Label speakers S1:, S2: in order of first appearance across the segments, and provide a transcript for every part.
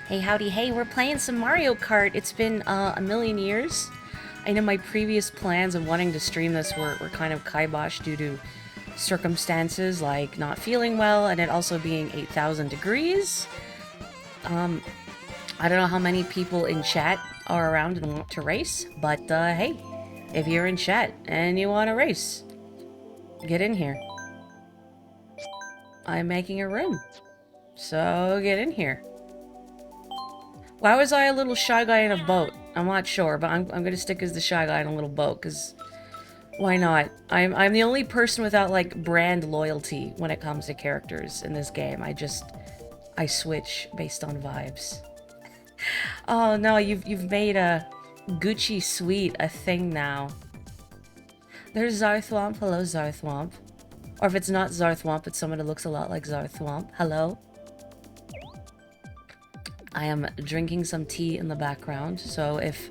S1: Hey, howdy, hey, we're playing some Mario Kart. It's been a million years. I know my previous plans of wanting to stream this were kind of kibosh due to circumstances like not feeling well and it also being 8,000 degrees. Um, I don't know how many people in chat are around and want to race, but hey, if you're in chat and you want to race, get in here. I'm making a room, so get in here. Why was I a little shy guy in a boat? I'm not sure, but I'm gonna stick as the shy guy in a little boat, because why not? I'm the only person without, like, brand loyalty when it comes to characters in this game. I switch based on vibes. Oh no, you've made a Gucci suite a thing now. There's Zarthwomp. Hello, Zarthwomp. Or if it's not Zarthwomp, it's someone who looks a lot like Zarthwomp. Hello. I am drinking some tea in the background, so if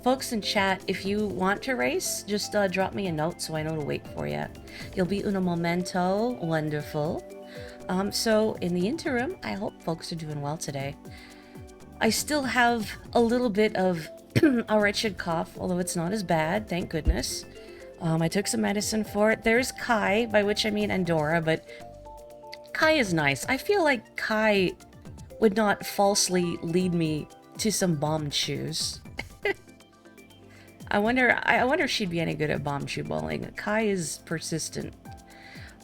S1: folks in chat, if you want to race, just drop me a note so I know to wait for you. You'll be un momento. Wonderful. So in the interim, I hope folks are doing well today. I still have a little bit of a wretched cough, although it's not as bad, thank goodness. I took some medicine for it. There's Kai, by which I mean Andorra, but Kai is nice. I feel like Kai would not falsely lead me to some bomb shoes. I wonder if she'd be any good at bomb shoe bowling. Kai is persistent.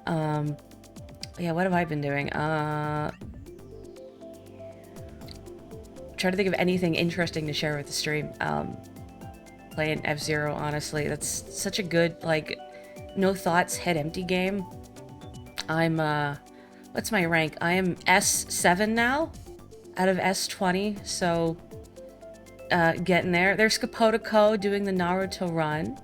S1: Yeah, what have I been doing? Try to think of anything interesting to share with the stream. Playing F-Zero, honestly. That's such a good, like, no thoughts, head empty game. I'm, what's my rank? I am S7 now, out of S20, so, getting there. There's Kapotoko doing the Naruto run.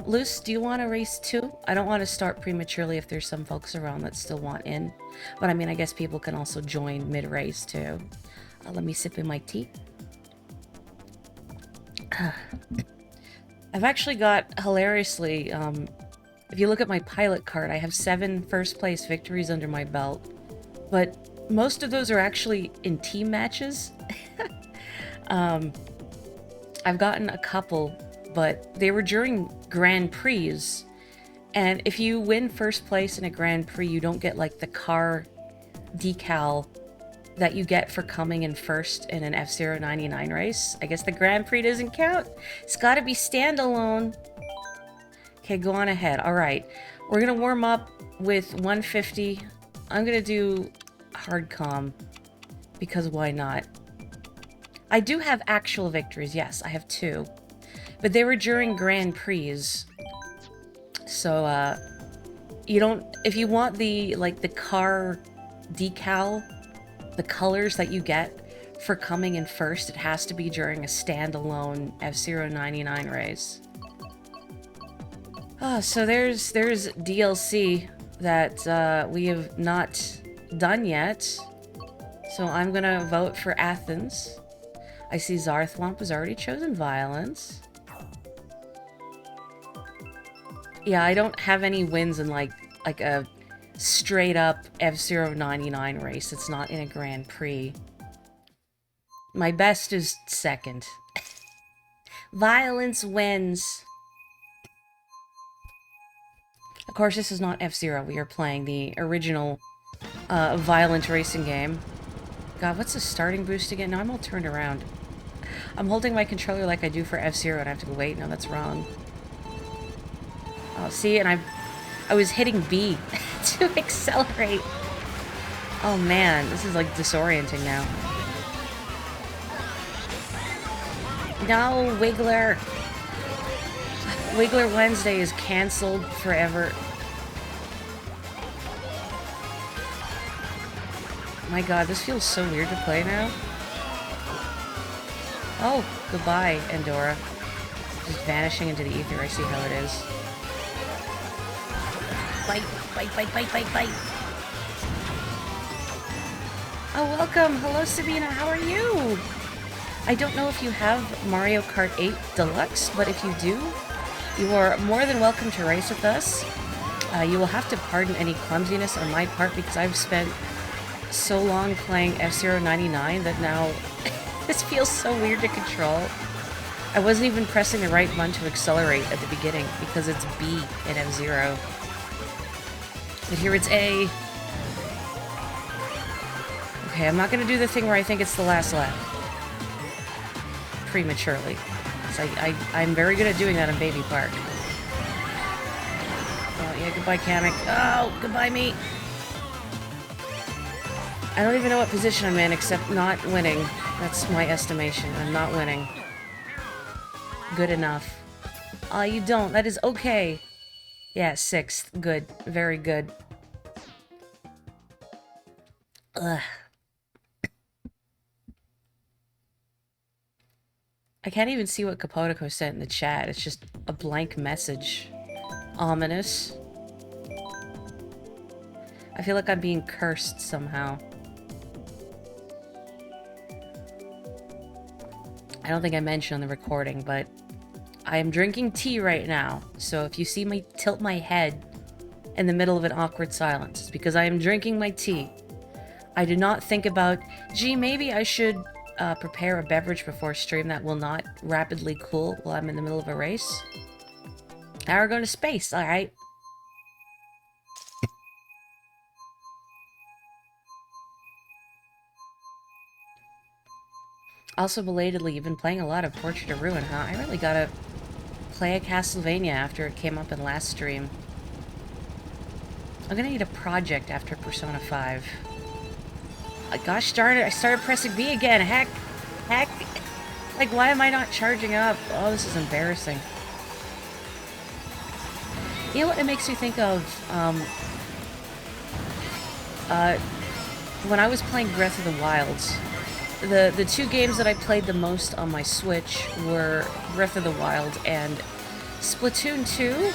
S1: Luce, do you want to race too? I don't want to start prematurely if there's some folks around that still want in. But I mean, I guess people can also join mid-race too. Let me sip in my tea. I've actually got, hilariously, if you look at my pilot card, I have 7 first-place victories under my belt. But most of those are actually in team matches. I've gotten a couple, but they were during Grand Prix. And if you win first place in a Grand Prix, you don't get, like, the car decal that you get for coming in first in an F-Zero 99 race. I guess the Grand Prix doesn't count. It's gotta be standalone. Okay, go on ahead. Alright. We're gonna warm up with 150. I'm gonna do hard comm, because why not? I do have actual victories, yes, I have 2. But they were during Grand Prix. So, you don't... If you want the, like, the car decal, the colors that you get for coming in first, it has to be during a standalone F-Zero 99 race. Oh, so there's DLC that we have not done yet. So I'm gonna vote for Athens. I see Zarthwomp has already chosen violence. Yeah, I don't have any wins in like a straight up F-Zero 99 race. It's not in a Grand Prix. My best is second. Violence wins. Of course, this is not F-Zero. We are playing the original violent racing game. God, what's the starting boost again? No, I'm all turned around. I'm holding my controller like I do for F-Zero and I have to go, wait, no, that's wrong. Oh, see, and I was hitting B to accelerate. Oh man, this is like disorienting now. No, Wiggler. Wiggler Wednesday is cancelled forever. My god, this feels so weird to play now. Oh, goodbye, Andorra. Just vanishing into the ether, I see how it is. Bite, bite, bite, bite, bite, bite. Oh, welcome. Hello, Sabina. How are you? I don't know if you have Mario Kart 8 Deluxe, but if you do, you are more than welcome to race with us. You will have to pardon any clumsiness on my part because I've spent so long playing F-Zero 99 that now this feels so weird to control. I wasn't even pressing the right button to accelerate at the beginning because it's B in F-Zero. But here it's A. Okay, I'm not gonna do the thing where I think it's the last lap. Prematurely. So I'm very good at doing that in Baby Park. Oh, yeah, goodbye, Kamek. Oh, goodbye, me. I don't even know what position I'm in except not winning. That's my estimation. I'm not winning. Good enough. Oh, you don't. That is okay. Yeah, 6th. Good. Very good. Ugh. I can't even see what Kapotiko sent in the chat. It's just a blank message. Ominous. I feel like I'm being cursed somehow. I don't think I mentioned on the recording, but I am drinking tea right now. So if you see me tilt my head in the middle of an awkward silence, it's because I am drinking my tea. I do not think about, gee, maybe I should prepare a beverage before stream that will not rapidly cool while I'm in the middle of a race. Now we're going to space, alright? Also, belatedly, you've been playing a lot of Portrait of Ruin, huh? I really gotta play a Castlevania after it came up in last stream. I'm gonna need a project after Persona 5. Gosh darn it, I started pressing B again. Heck. Like, why am I not charging up? Oh, this is embarrassing. You know what it makes me think of? When I was playing Breath of the Wild, the two games that I played the most on my Switch were Breath of the Wild and Splatoon 2.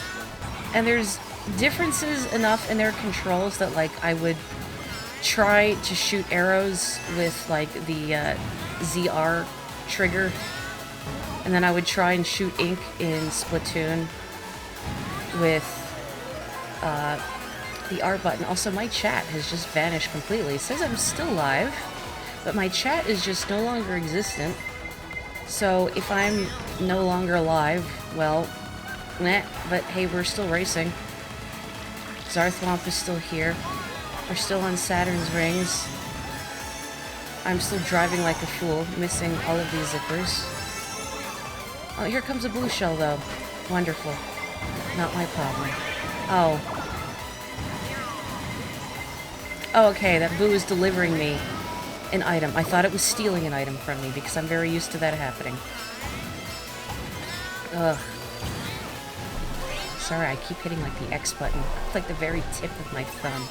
S1: And there's differences enough in their controls that, like, I would try to shoot arrows with, like, the ZR trigger. And then I would try and shoot ink in Splatoon with the R button. Also, my chat has just vanished completely. It says I'm still live, but my chat is just no longer existent. So if I'm no longer live, well, meh, but hey, we're still racing. Zarthwomp is still here. We're still on Saturn's rings. I'm still driving like a fool, missing all of these zippers. Oh, here comes a blue shell, though. Wonderful. Not my problem. Oh. Oh, okay, that boo is delivering me an item. I thought it was stealing an item from me, because I'm very used to that happening. Ugh. Sorry, I keep hitting, like, the X button. Like the very tip of my thumb.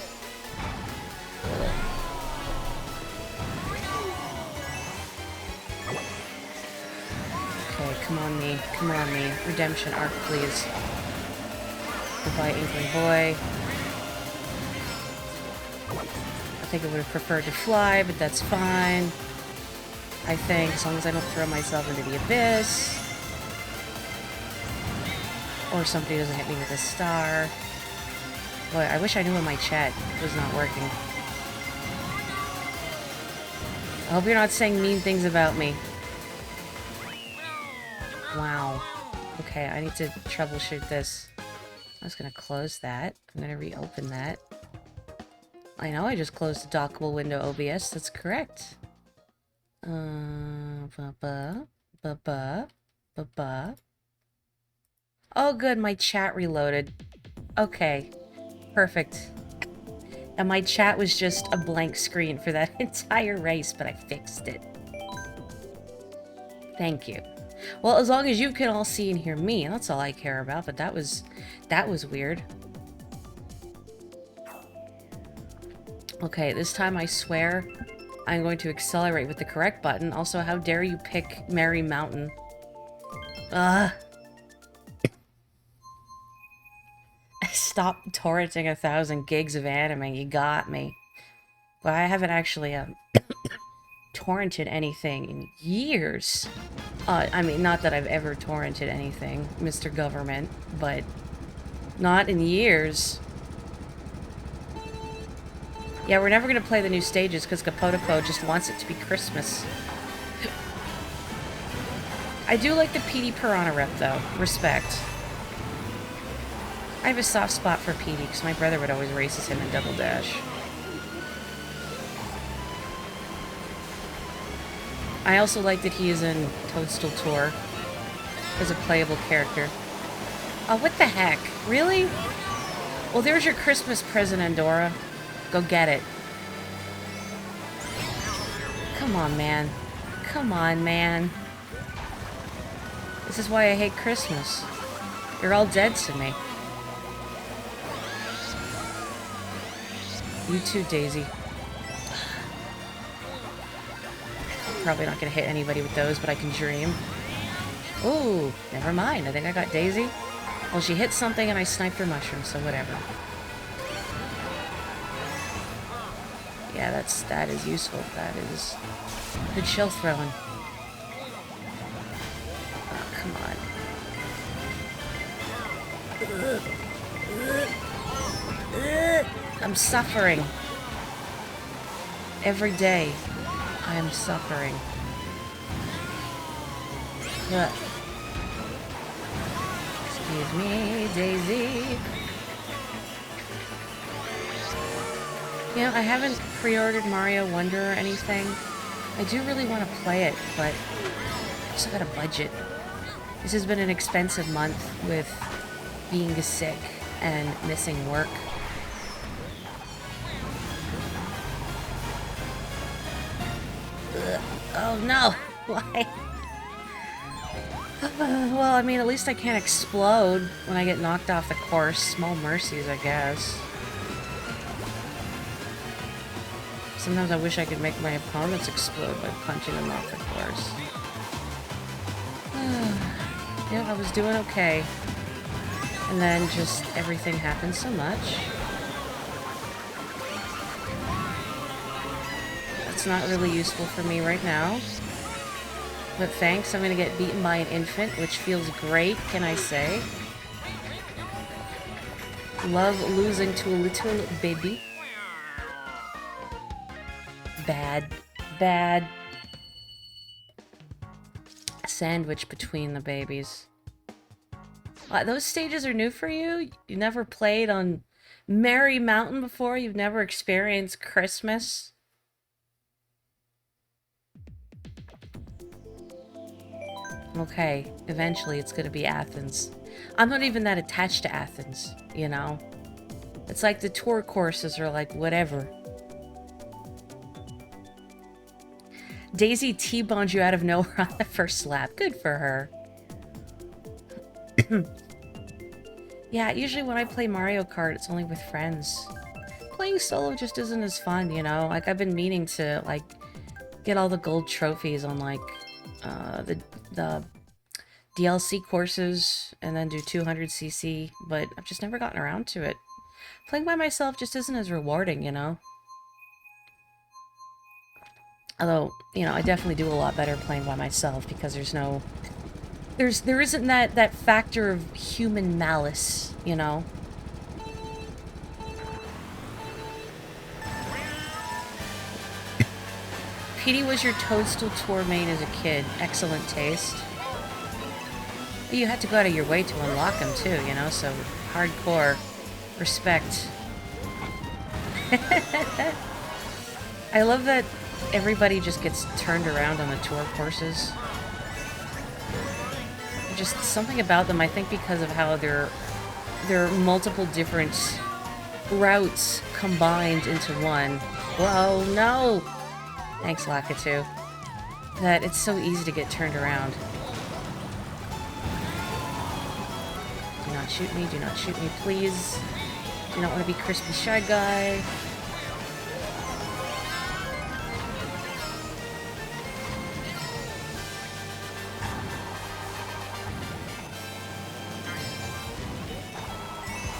S1: Okay, come on me. Come on me. Redemption arc, please. Goodbye, Inkling Boy. I think I would have preferred to fly, but that's fine. I think, as long as I don't throw myself into the abyss. Or somebody doesn't hit me with a star. Boy, I wish I knew when my chat was not working. I hope you're not saying mean things about me. Wow. Okay, I need to troubleshoot this. I was gonna close that. I'm gonna reopen that. I know I just closed the dockable window OBS. That's correct. Oh, good. My chat reloaded. Okay. Perfect. And my chat was just a blank screen for that entire race, but I fixed it. Thank you. Well, as long as you can all see and hear me, that's all I care about, but that was weird. Okay, this time I swear I'm going to accelerate with the correct button. Also, how dare you pick Mary Mountain? Ugh. Stop torrenting 1,000 gigs of anime. You got me. But I haven't actually torrented anything in years. I mean, not that I've ever torrented anything, Mr. Government, but not in years. Yeah, we're never gonna play the new stages because Kapotoko just wants it to be Christmas. I do like the Petey Piranha rep, though. Respect. I have a soft spot for Petey because my brother would always race as him in Double Dash. I also like that he is in Toadstool Tour as a playable character. Oh, what the heck? Really? Well, there's your Christmas present, Andorra. Go get it. Come on, man. Come on, man. This is why I hate Christmas. You're all dead to me. You too, Daisy. Probably not gonna hit anybody with those, but I can dream. Ooh, never mind. I think I got Daisy. Well, she hit something and I sniped her mushroom, so whatever. Yeah, that is useful. That is good shell throwing. Oh, come on. I'm suffering. Every day, I am suffering. Excuse me, Daisy. You know, I haven't pre-ordered Mario Wonder or anything. I do really want to play it, but I just got a budget. This has been an expensive month with being sick and missing work. Ugh. Oh no! Why? Well, I mean, at least I can't explode when I get knocked off the course. Small mercies, I guess. Sometimes I wish I could make my opponents explode by punching them off the course. Yeah, I was doing okay. And then just everything happened so much. That's not really useful for me right now. But thanks, I'm gonna get beaten by an infant, which feels great, can I say. Love losing to a little baby. Bad. Bad. Sandwich between the babies. Those stages are new for you? You never played on Merry Mountain before? You've never experienced Christmas? Okay, eventually it's gonna be Athens. I'm not even that attached to Athens, you know? It's like the tour courses are like whatever. Daisy T-boned you out of nowhere on the first lap. Good for her. Yeah, usually when I play Mario Kart, it's only with friends. Playing solo just isn't as fun, you know? Like, I've been meaning to, like, get all the gold trophies on, like, the DLC courses and then do 200cc, but I've just never gotten around to it. Playing by myself just isn't as rewarding, you know? Although, you know, I definitely do a lot better playing by myself because there's no... There isn't that factor of human malice, you know? Petey was your Toadstool Tour main as a kid. Excellent taste. But you had to go out of your way to unlock them too, you know? So, hardcore. Respect. I love that everybody just gets turned around on the tour courses. Just something about them, I think because of how there are multiple different routes combined into one. Whoa, no! Thanks, Lakitu. That it's so easy to get turned around. Do not shoot me, please. Do not want to be Crispy Shy Guy.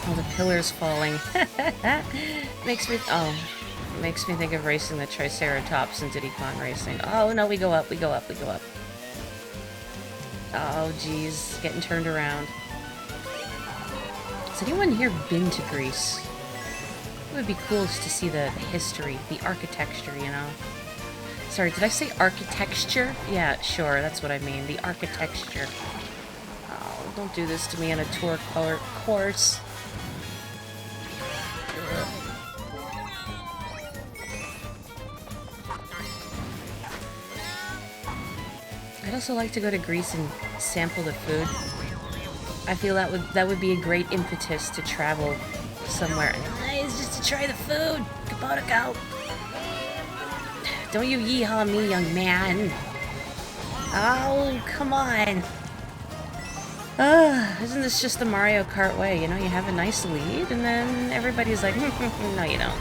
S1: Oh, the pillar's falling. Makes me think of racing the Triceratops in Diddy Kong Racing. Oh no, we go up. Oh geez, getting turned around. Has anyone here been to Greece? It would be cool just to see the history, the architecture, you know? Sorry, did I say architecture? Yeah, sure, that's what I mean, the architecture. Oh, don't do this to me on a tour course. I'd also like to go to Greece and sample the food. I feel that would be a great impetus to travel somewhere. It's just to try the food. Kapotico. Don't you yeehaw me, young man. Oh, come on. Isn't this just the Mario Kart way? You know, you have a nice lead, and then everybody's like, no, you don't.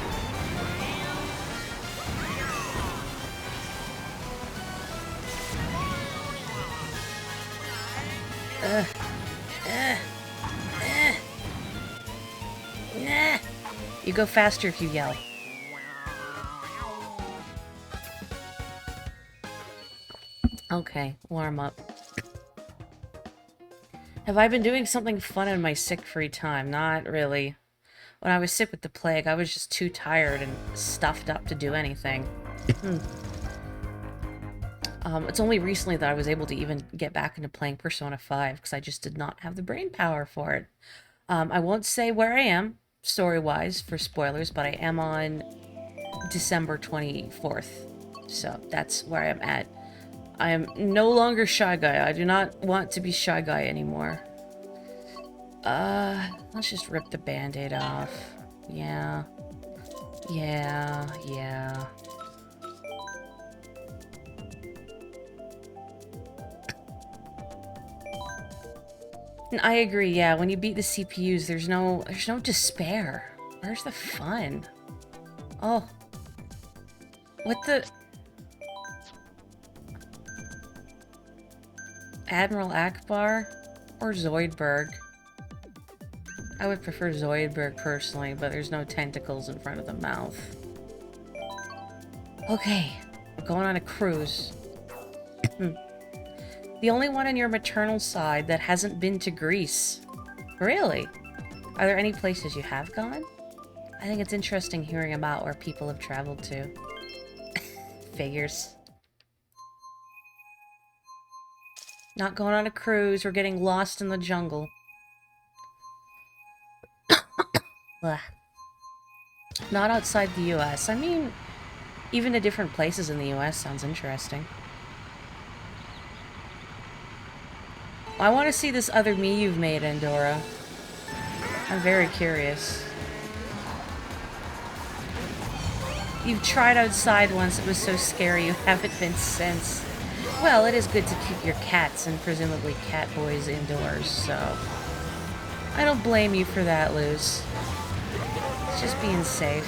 S1: Nah. You go faster if you yell. Okay, warm up. Have I been doing something fun in my sick free time? Not really. When I was sick with the plague, I was just too tired and stuffed up to do anything. It's only recently that I was able to even get back into playing Persona 5, because I just did not have the brain power for it. I won't say where I am, story-wise, for spoilers, but I am on December 24th. So, that's where I'm at. I am no longer Shy Guy. I do not want to be Shy Guy anymore. Let's just rip the band-aid off. Yeah. Yeah. And I agree, yeah, when you beat the CPUs, there's no despair. Where's the fun? Oh. What the... Admiral Akbar? Or Zoidberg? I would prefer Zoidberg personally, but there's no tentacles in front of the mouth. Okay, we're going on a cruise. The only one on your maternal side that hasn't been to Greece. Really? Are there any places you have gone? I think it's interesting hearing about where people have traveled to. Figures. Not going on a cruise, we're getting lost in the jungle. Not outside the US. I mean, even to different places in the US sounds interesting. I want to see this other me you've made, Andorra. I'm very curious. You've tried outside once, it was so scary you haven't been since. Well, it is good to keep your cats and presumably cat boys indoors, so... I don't blame you for that, Luz. It's just being safe.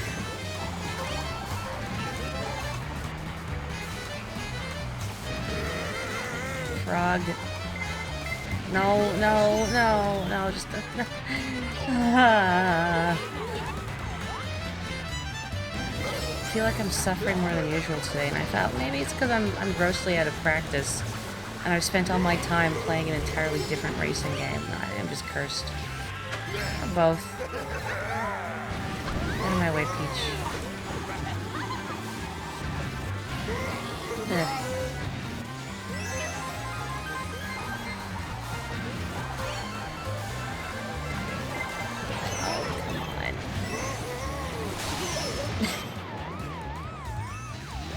S1: Frog. No, just... I feel like I'm suffering more than usual today, and I thought maybe it's because I'm grossly out of practice, and I've spent all my time playing an entirely different racing game. I'm just cursed. Or both. Get out of my way, Peach. Ugh.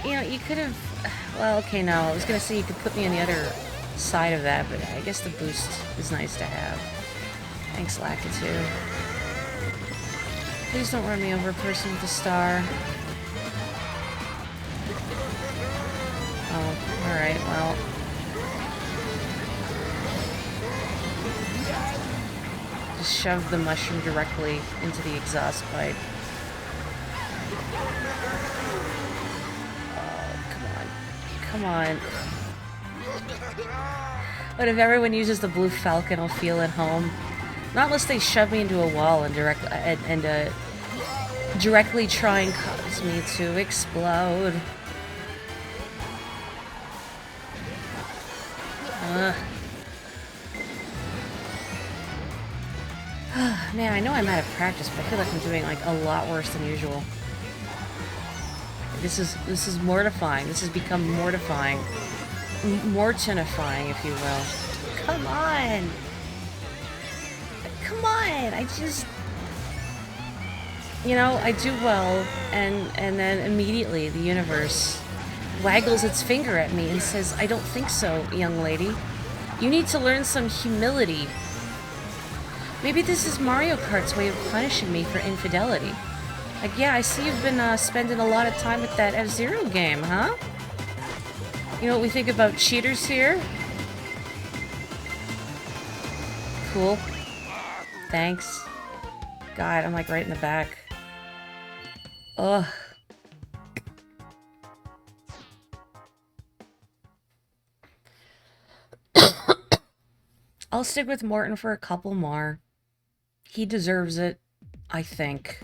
S1: You know, you could have... Well, okay, no. I was gonna say you could put me on the other side of that, but I guess the boost is nice to have. Thanks, Lakitu. Please don't run me over, person with a star. Oh, alright, well... Just shove the mushroom directly into the exhaust pipe. Come on. But if everyone uses the blue falcon, I'll feel at home. Not unless they shove me into a wall and directly try and cause me to explode. Man, I know I'm out of practice, but I feel like I'm doing like a lot worse than usual. This is mortifying. This has become mortifying. Mortifying, if you will. Come on! Come on! I just... You know, I do well, and then immediately the universe waggles its finger at me and says, I don't think so, young lady. You need to learn some humility. Maybe this is Mario Kart's way of punishing me for infidelity. Like, yeah, I see you've been spending a lot of time with that F-Zero game, huh? You know what we think about cheaters here? Cool. Thanks. God, I'm like right in the back. Ugh. I'll stick with Morton for a couple more. He deserves it, I think.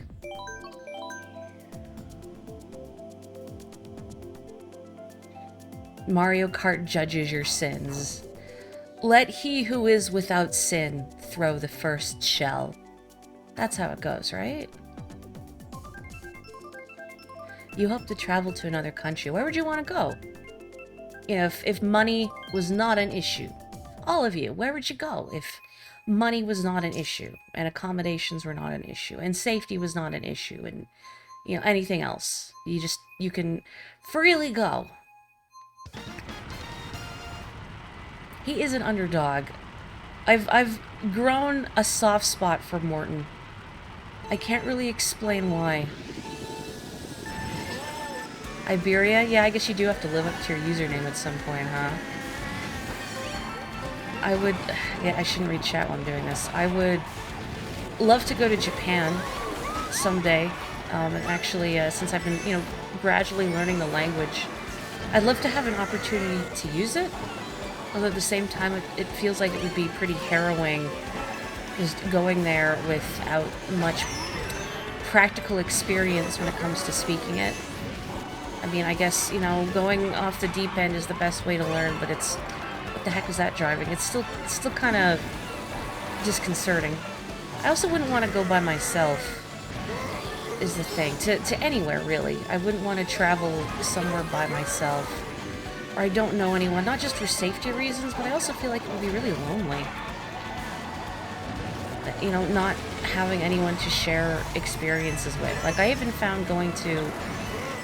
S1: Mario Kart judges your sins. Let he who is without sin throw the first shell. That's how it goes, right? You hope to travel to another country. Where would you want to go? You know, if money was not an issue. All of you, where would you go if money was not an issue and accommodations were not an issue and safety was not an issue and, you know, anything else? You can freely go. He is an underdog. I've grown a soft spot for Morton. I can't really explain why. Iberia? Yeah, I guess you do have to live up to your username at some point, huh? I would... Yeah, I shouldn't read chat while I'm doing this. I would love to go to Japan someday. And actually, since I've been, you know, gradually learning the language, I'd love to have an opportunity to use it. Although at the same time, it feels like it would be pretty harrowing just going there without much practical experience when it comes to speaking it. I mean, I guess, you know, going off the deep end is the best way to learn, but it's... What the heck was that driving? It's still kind of disconcerting. I also wouldn't want to go by myself, is the thing. To anywhere, really. I wouldn't want to travel somewhere by myself. Or I don't know anyone, not just for safety reasons, but I also feel like it would be really lonely. You know, not having anyone to share experiences with. Like, I even found going to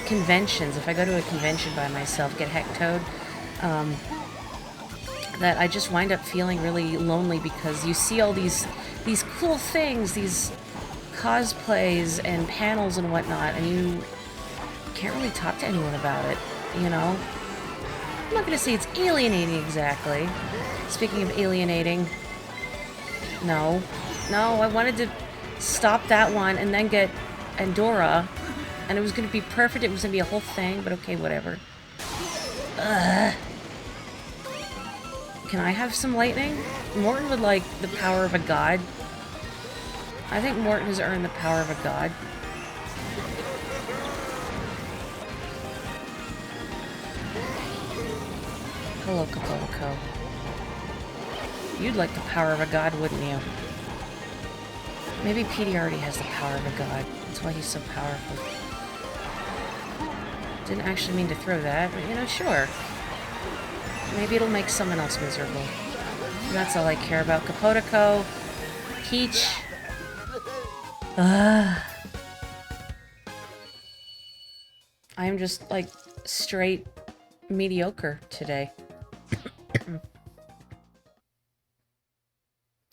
S1: conventions, if I go to a convention by myself, get hectoed, that I just wind up feeling really lonely because you see all these cool things, these cosplays and panels and whatnot, and you can't really talk to anyone about it, you know? I'm not gonna say it's alienating exactly. Speaking of alienating, no, I wanted to stop that one and then get Andorra, and it was gonna be perfect, it was gonna be a whole thing, but okay, whatever. Ugh. Can I have some lightning? Morton would like the power of a god. I think Morton has earned the power of a god. Hello, Kapoko. You'd like the power of a god, wouldn't you? Maybe Petey already has the power of a god. That's why he's so powerful. Didn't actually mean to throw that, but you know, sure. Maybe it'll make someone else miserable. And that's all I care about. Kapotiko, Peach. I'm just, like, straight mediocre today.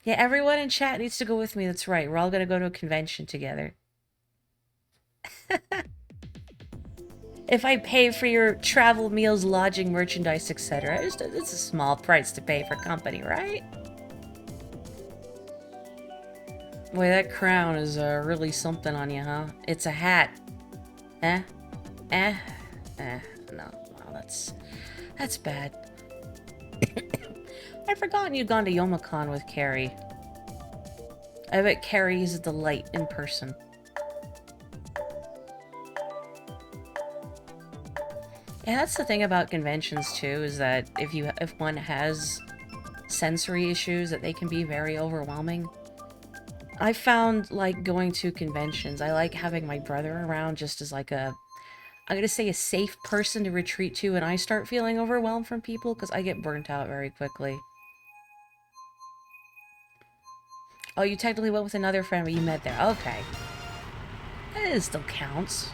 S1: Yeah, everyone in chat needs to go with me. That's right. We're all gonna go to a convention together. If I pay for your travel, meals, lodging, merchandise, etc., it's a small price to pay for company, right? Boy, that crown is really something on you, huh? It's a hat. No. Wow, that's bad. I'd forgotten you'd gone to Youmacon with Carrie. I bet Carrie is a delight in person. Yeah, that's the thing about conventions too, is that if one has sensory issues, that they can be very overwhelming. I found, like, going to conventions, I like having my brother around just as, like, I'm gonna say a safe person to retreat to when I start feeling overwhelmed from people, because I get burnt out very quickly. Oh, you technically went with another friend, but you met there. Okay. It still counts.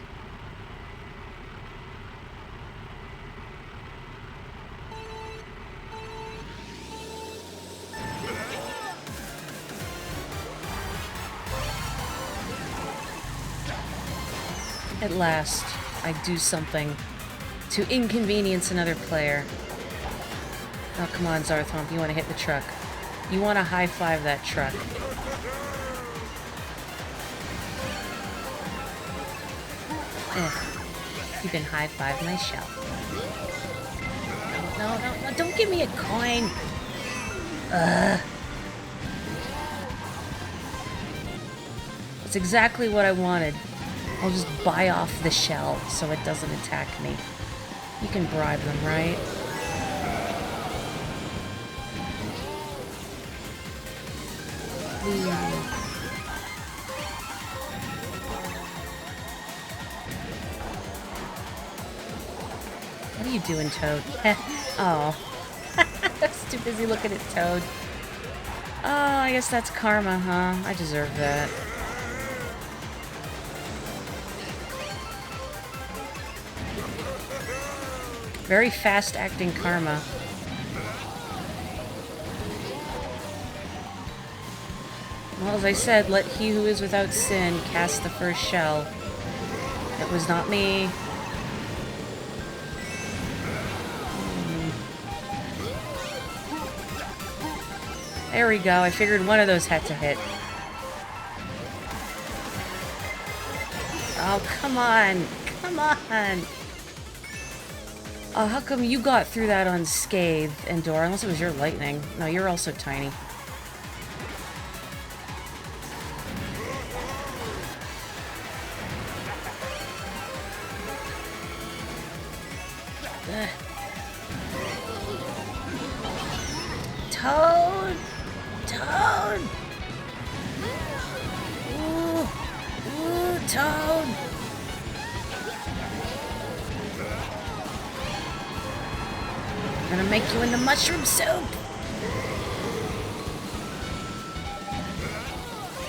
S1: At last, I do something to inconvenience another player. Oh, come on, Zarthomp, you want to hit the truck. You want to high-five that truck. You can high-five my shell. No, don't give me a coin! That's exactly what I wanted. I'll just buy off the shell so it doesn't attack me. You can bribe them, right? What are you doing, Toad? Oh. I was too busy looking at Toad. Oh, I guess that's karma, huh? I deserve that. Very fast-acting karma. Well, as I said, let he who is without sin cast the first shell. It was not me. There we go. I figured one of those had to hit. Oh, come on. Come on. Oh, how come you got through that unscathed, Endor? Unless it was your lightning. No, you're also tiny. Ugh. Toad! Toad! Ooh! Ooh, Toad! I'm gonna make you into mushroom soup!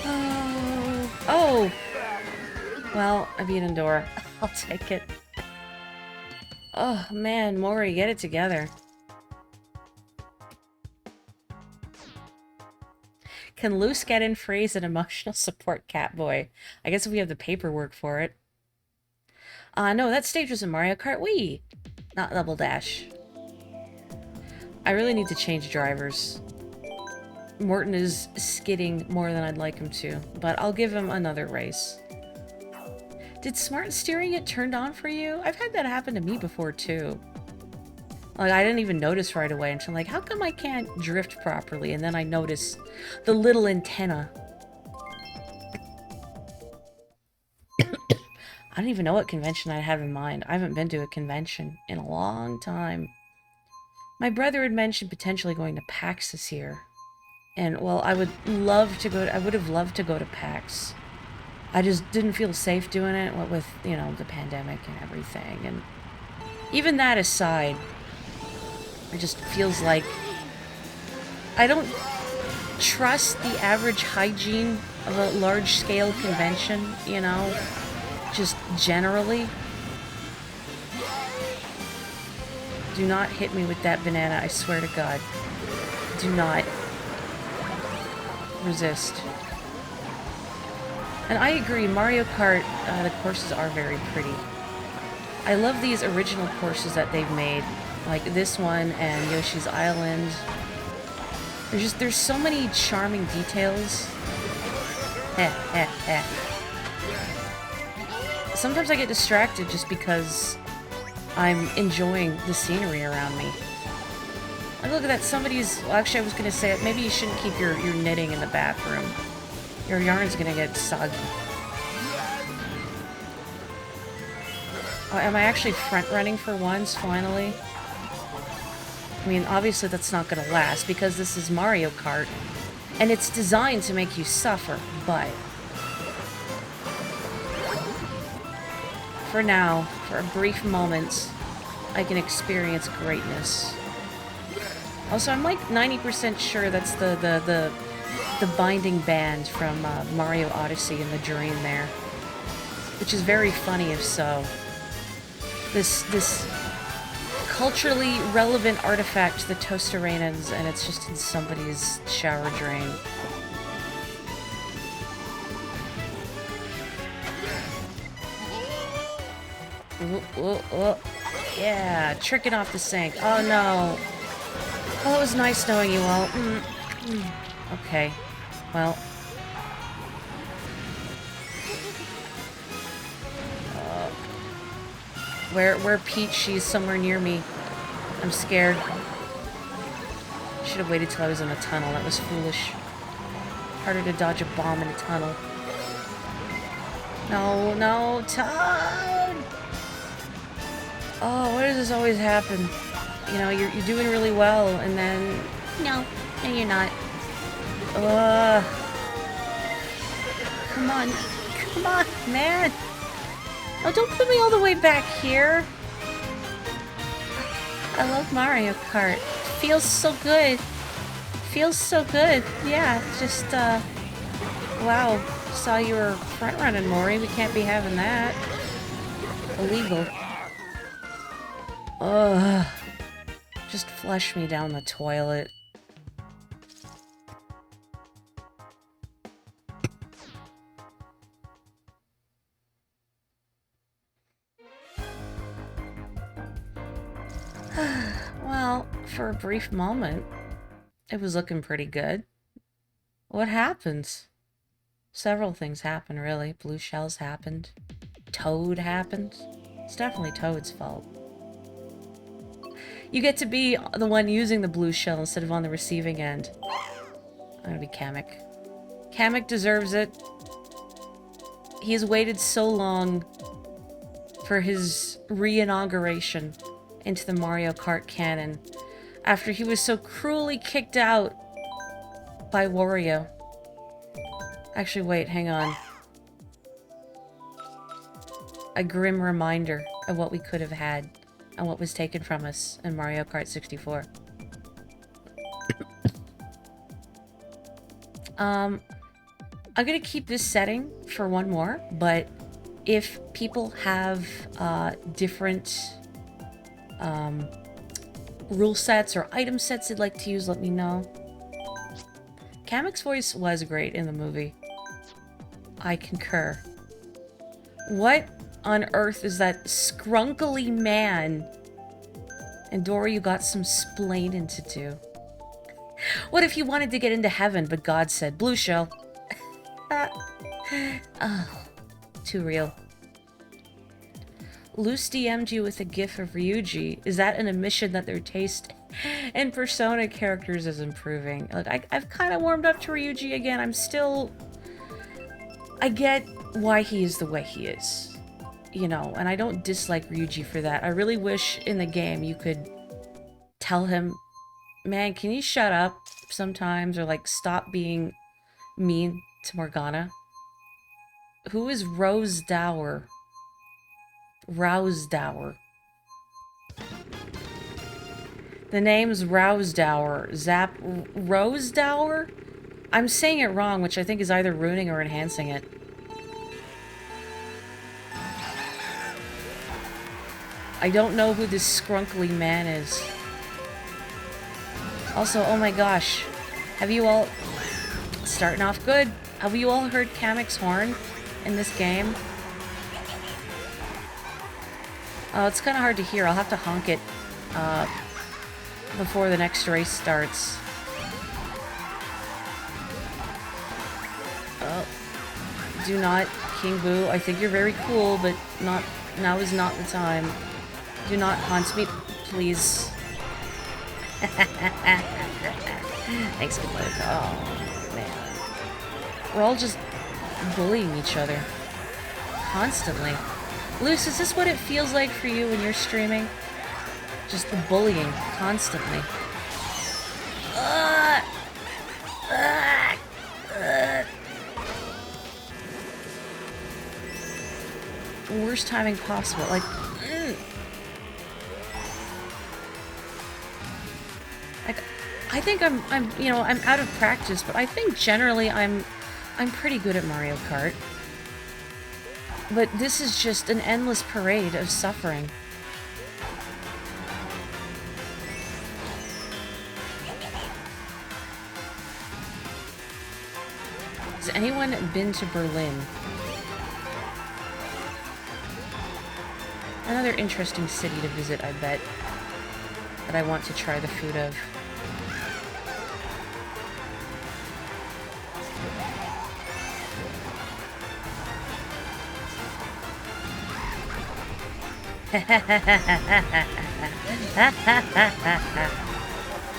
S1: Oh! Oh! Well, I beat Endor. I'll take it. Oh, man, Mori, get it together. Can Loose get in phrase an emotional support Catboy? I guess if we have the paperwork for it. No, that stage was in Mario Kart Wii, not Double Dash. I really need to change drivers. Morton is skidding more than I'd like him to, but I'll give him another race. Did smart steering get turned on for you? I've had that happen to me before, too. Like, I didn't even notice right away until, like, how come I can't drift properly? And then I notice the little antenna. I don't even know what convention I have in mind. I haven't been to a convention in a long time. My brother had mentioned potentially going to PAX this year. And, well, I would have loved to go to PAX. I just didn't feel safe doing it, what with, you know, the pandemic and everything. And even that aside, it just feels like I don't trust the average hygiene of a large-scale convention, you know, just generally. Do not hit me with that banana, I swear to God. Do not resist. And I agree, Mario Kart, the courses are very pretty. I love these original courses that they've made, like this one and Yoshi's Island. There's so many charming details. Sometimes I get distracted just because I'm enjoying the scenery around me. Like, look at that, somebody's... Well, actually, I was gonna say, maybe you shouldn't keep your knitting in the bathroom. Your yarn's gonna get soggy. Oh, am I actually front-running for once, finally? I mean, obviously that's not gonna last, because this is Mario Kart. And it's designed to make you suffer, but for now, for a brief moment, I can experience greatness. Also, I'm like 90% sure that's the binding band from Mario Odyssey and the Dream there. Which is very funny if so. This culturally relevant artifact, the Toasterenas, and it's just in somebody's shower drain. Ooh, ooh, ooh. Yeah, tricking off the sink. Oh no. Well, it was nice knowing you all. Okay. Well. Where Peach? She's somewhere near me. I'm scared. Should have waited till I was in a tunnel. That was foolish. Harder to dodge a bomb in a tunnel. No, no, Toad! Oh, why does this always happen? You know, you're doing really well, and then... No, you're not. Come on. Come on, man! Oh, don't put me all the way back here! I love Mario Kart. Feels so good. Feels so good. Yeah, just, wow. Saw you were front-running, Maury. We can't be having that. Illegal. Ugh. Just flush me down the toilet. Well, for a brief moment, it was looking pretty good. What happened? Several things happened, really. Blue shells happened. Toad happened. It's definitely Toad's fault. You get to be the one using the blue shell instead of on the receiving end. I'm gonna be Kamek. Kamek deserves it. He has waited so long for his re-inauguration into the Mario Kart canon after he was so cruelly kicked out by Wario. Actually, wait, hang on. A grim reminder of what we could have had and what was taken from us in Mario Kart 64. I'm gonna keep this setting for one more, but if people have different rule sets or item sets they'd like to use, let me know. Kamek's voice was great in the movie. I concur. What on earth is that scrunkly man? And Dora, you got some splaining to do. What if you wanted to get into heaven, but God said, blue shell? Oh, too real. Luce DM'd you with a gif of Ryuji. Is that an admission that their taste in Persona characters is improving? Like, I've kind of warmed up to Ryuji again. I'm still... I get why he is the way he is. You know, and I don't dislike Ryuji for that. I really wish in the game you could tell him, man, can you shut up sometimes? Or, like, stop being mean to Morgana? Who is Rose Dower? Rousdower. The name's Rousdower. Zap... Rosedower? I'm saying it wrong, which I think is either ruining or enhancing it. I don't know who this scrunkly man is. Also, oh my gosh. Have you all... Starting off good. Have you all heard Kamek's horn in this game? Oh, it's kind of hard to hear. I'll have to honk it before the next race starts. Oh. Do not, King Boo. I think you're very cool, but not... Now is not the time. Do not haunt me, please. Thanks, good luck. Oh, man. We're all just bullying each other. Constantly. Luce, is this what it feels like for you when you're streaming? Just the bullying, constantly. worst timing possible. Like, like, I think I'm out of practice, but I think generally I'm pretty good at Mario Kart. But this is just an endless parade of suffering. Has anyone been to Berlin? Another interesting city to visit, I bet. That I want to try the food of.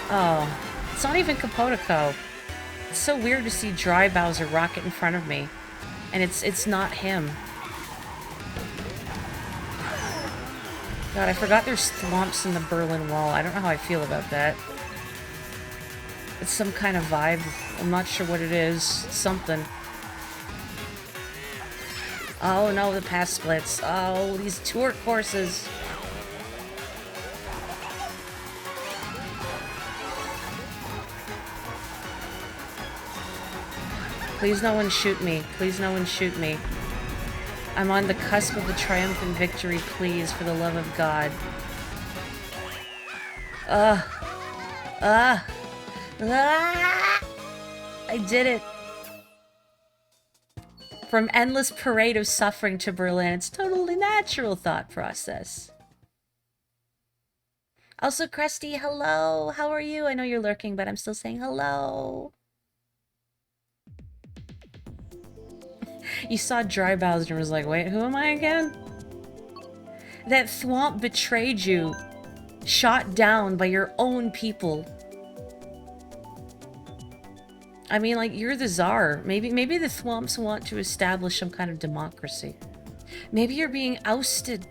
S1: Oh, it's not even Kapotiko. It's so weird to see Dry Bowser rocket in front of me, and it's not him. God, I forgot there's thwomps in the Berlin Wall. I don't know how I feel about that. It's some kind of vibe. I'm not sure what it is. Something. Oh no, the path splits. Oh, these tour courses. Please no one shoot me. Please no one shoot me. I'm on the cusp of a triumphant victory, please, for the love of God. I did it. From endless parade of suffering to Berlin. It's totally natural thought process. Also, Krusty, hello. How are you? I know you're lurking, but I'm still saying hello. You saw Dry Bowser and was like, wait, who am I again? That thwomp betrayed you. Shot down by your own people. I mean, like, you're the czar. Maybe the thwomps want to establish some kind of democracy. Maybe you're being ousted.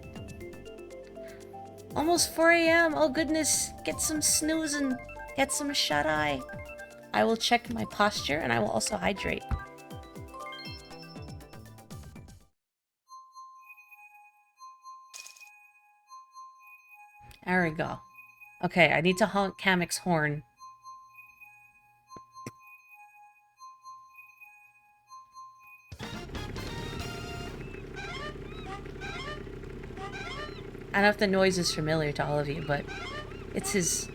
S1: Almost 4 a.m. Oh goodness. Get some snoozing. Get some shut-eye. I will check my posture and I will also hydrate. There we go. Okay, I need to honk Kamek's horn. I don't know if the noise is familiar to all of you, but it's his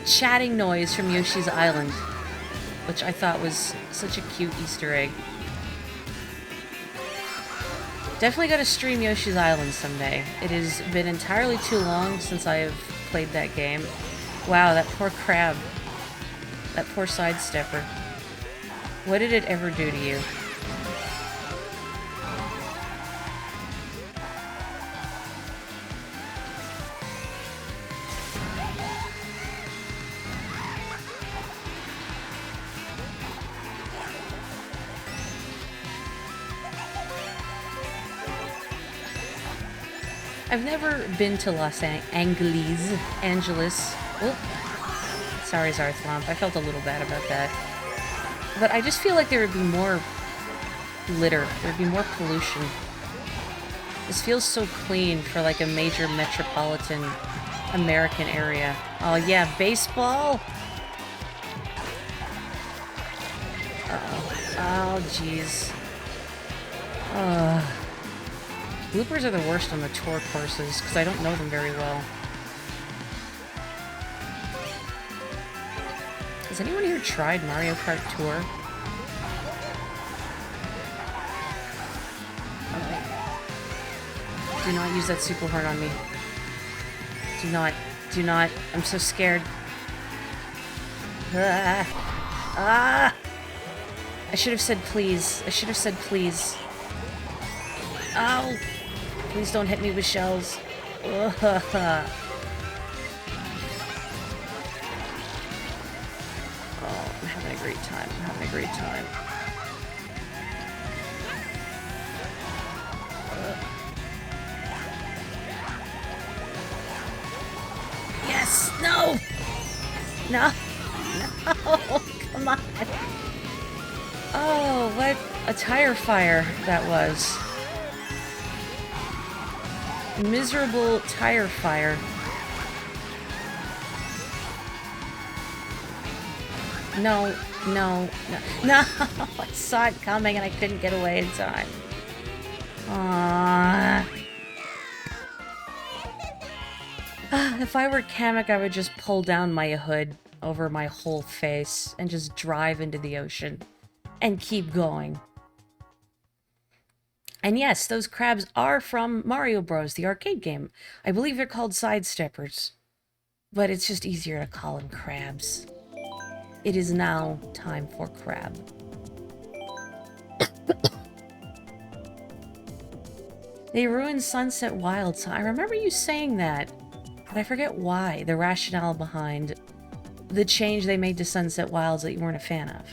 S1: chatting noise from Yoshi's Island, which I thought was such a cute Easter egg. Definitely gotta stream Yoshi's Island someday. It has been entirely too long since I have played that game. Wow, that poor crab. That poor sidestepper. What did it ever do to you? I've never been to Los Angeles. Oh, sorry, Zarthwomp. I felt a little bad about that. But I just feel like there would be more litter. There would be more pollution. This feels so clean for like a major metropolitan American area. Oh yeah, baseball? Uh-oh. Oh, jeez. Bloopers are the worst on the tour courses, because I don't know them very well. Has anyone here tried Mario Kart Tour? Do not use that super horn on me. Do not. Do not. I'm so scared. I should have said please. I should have said please. Ow! Please don't hit me with shells. Oh, I'm having a great time. I'm having a great time. Yes! No! No! No! Come on! Oh, what a tire fire that was. Miserable tire fire. No, no, no, no! I saw it coming and I couldn't get away in time. Aww. If I were Kamek, I would just pull down my hood over my whole face and just drive into the ocean and keep going. And yes, those crabs are from Mario Bros, the arcade game. I believe they're called sidesteppers, but it's just easier to call them crabs. It is now time for crab. They ruined Sunset Wilds. I remember you saying that, but I forget why, the rationale behind the change they made to Sunset Wilds that you weren't a fan of.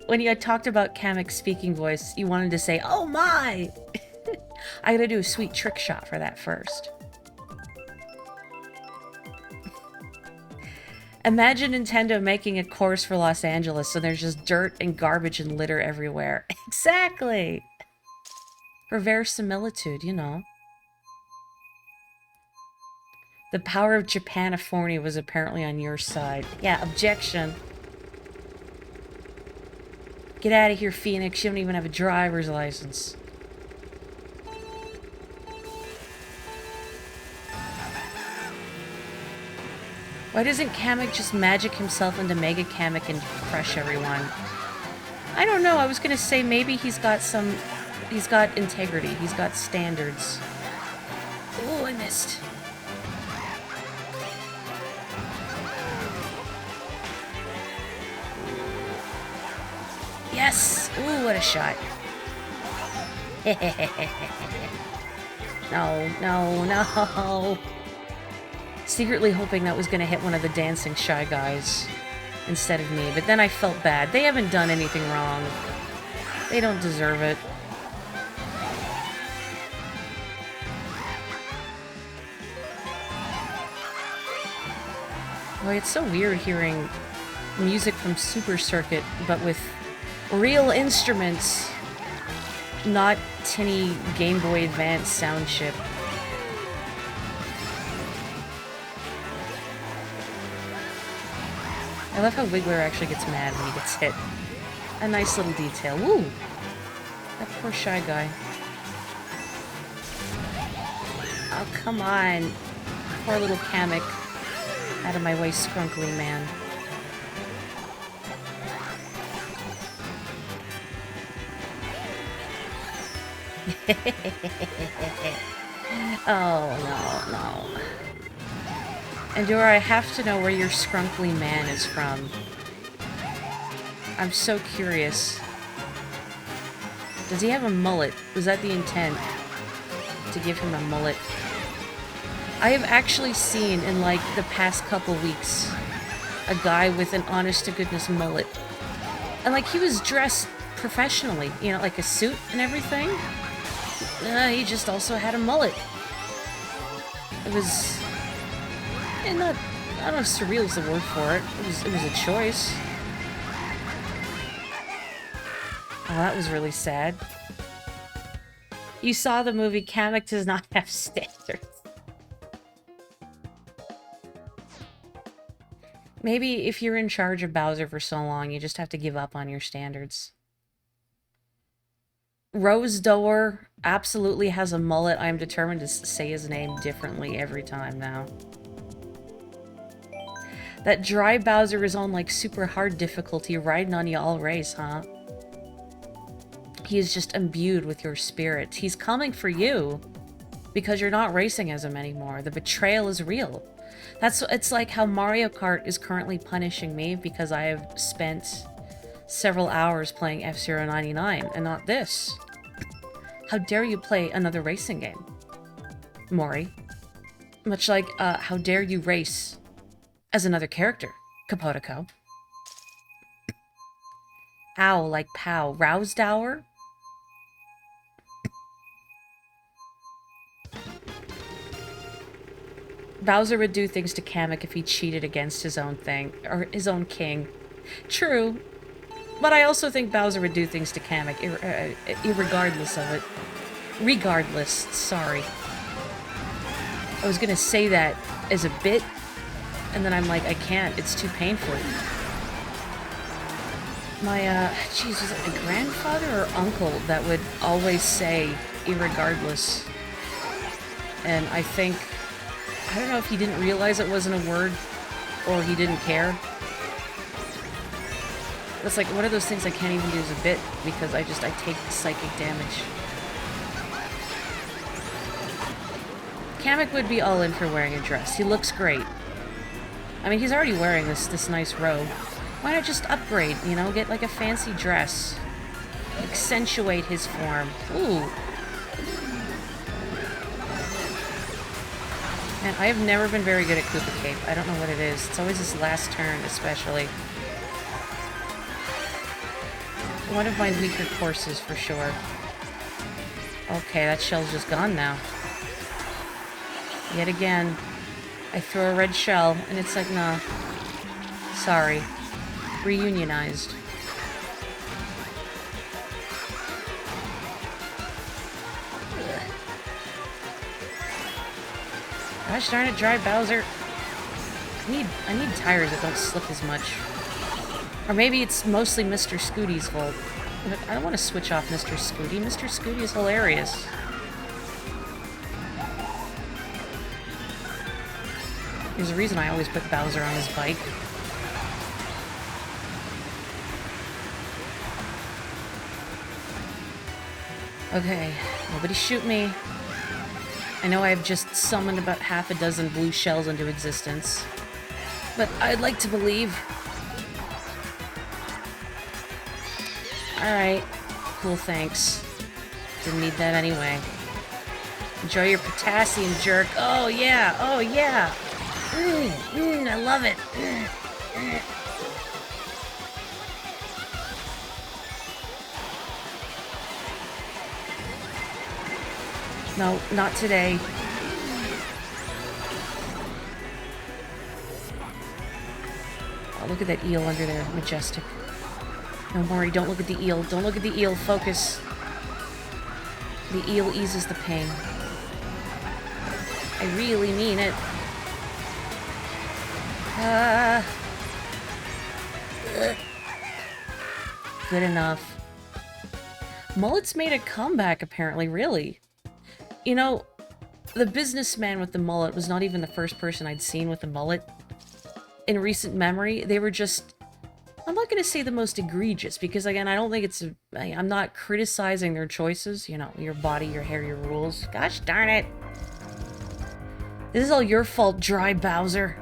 S1: When you had talked about Kamek's speaking voice, you wanted to say, "Oh my!" I gotta do a sweet trick shot for that first. Imagine Nintendo making a course for Los Angeles so there's just dirt and garbage and litter everywhere. Exactly! For verisimilitude, you know. The power of Japanifornia was apparently on your side. Yeah, objection. Get out of here, Phoenix. You don't even have a driver's license. Why doesn't Kamek just magic himself into Mega Kamek and crush everyone? I don't know. I was gonna say maybe he's got some... He's got integrity. He's got standards. Oh, I missed. Yes! Ooh, what a shot. No, no, no. Secretly hoping that was going to hit one of the dancing Shy Guys instead of me, but then I felt bad. They haven't done anything wrong. They don't deserve it. Boy, it's so weird hearing music from Super Circuit, but with real instruments, not tinny Game Boy Advance sound chip. I love how Wiggler actually gets mad when he gets hit. A nice little detail. Woo! That poor Shy Guy. Oh, come on. Poor little Kamek. Out of my way, scrunkly man. Oh, no, no. Endura, I have to know where your scrunkly man is from. I'm so curious. Does he have a mullet? Was that the intent? To give him a mullet? I have actually seen in, like, the past couple weeks a guy with an honest-to-goodness mullet. And, like, he was dressed professionally. You know, like a suit and everything. He just also had a mullet. It was... And not... I don't know if surreal is the word for it. It was a choice. Oh, that was really sad. You saw the movie Kamek does not have standards. Maybe if you're in charge of Bowser for so long, you just have to give up on your standards. Rose Doer absolutely has a mullet. I'm determined to say his name differently every time now. That dry Bowser is on, like, super hard difficulty, riding on you all race, huh? He is just imbued with your spirit. He's coming for you because you're not racing as him anymore. The betrayal is real. It's like how Mario Kart is currently punishing me because I have spent several hours playing F-Zero 99 and not this. How dare you play another racing game, Mori? Much like, how dare you race as another character, Kapotiko? Ow, like pow. Rousdower? Bowser would do things to Kamek if he cheated against his own thing, or his own king. True, but I also think Bowser would do things to Kamek, irregardless of it. Regardless, sorry. I was gonna say that as a bit, and then I'm like, I can't, it's too painful. My, geez, was it my grandfather or uncle that would always say, irregardless? And I think, I don't know if he didn't realize it wasn't a word, or he didn't care. It's like one of those things I can't even do as a bit, because I take psychic damage. Kamek would be all in for wearing a dress. He looks great. I mean, he's already wearing this nice robe. Why not just upgrade, you know? Get like a fancy dress. Accentuate his form. Ooh. Man, I have never been very good at Koopa Cape. I don't know what it is. It's always this last turn, especially. One of my weaker courses, for sure. Okay, that shell's just gone now. Yet again, I throw a red shell, and it's like, nah. Sorry. Reunionized. Ugh. Gosh darn it, Dry Bowser. I need tires that don't slip as much. Or maybe it's mostly Mr. Scooty's fault. But I don't want to switch off Mr. Scooty. Mr. Scooty is hilarious. There's a reason I always put Bowser on his bike. Okay, nobody shoot me. I know I've just summoned about half a dozen blue shells into existence. But I'd like to believe. Alright. Cool, thanks. Didn't need that anyway. Enjoy your potassium, jerk. Oh, yeah! Oh, yeah! I love it! No, not today. Oh, look at that eel under there. Majestic. No, Maury, don't look at the eel. Don't look at the eel. Focus. The eel eases the pain. I really mean it. Good enough. Mullet's made a comeback, apparently. Really? You know, the businessman with the mullet was not even the first person I'd seen with a mullet. In recent memory, they were just... I'm not going to say the most egregious, because again, I don't think it's... I'm not criticizing their choices. You know, your body, your hair, your rules. Gosh darn it. This is all your fault, Dry Bowser.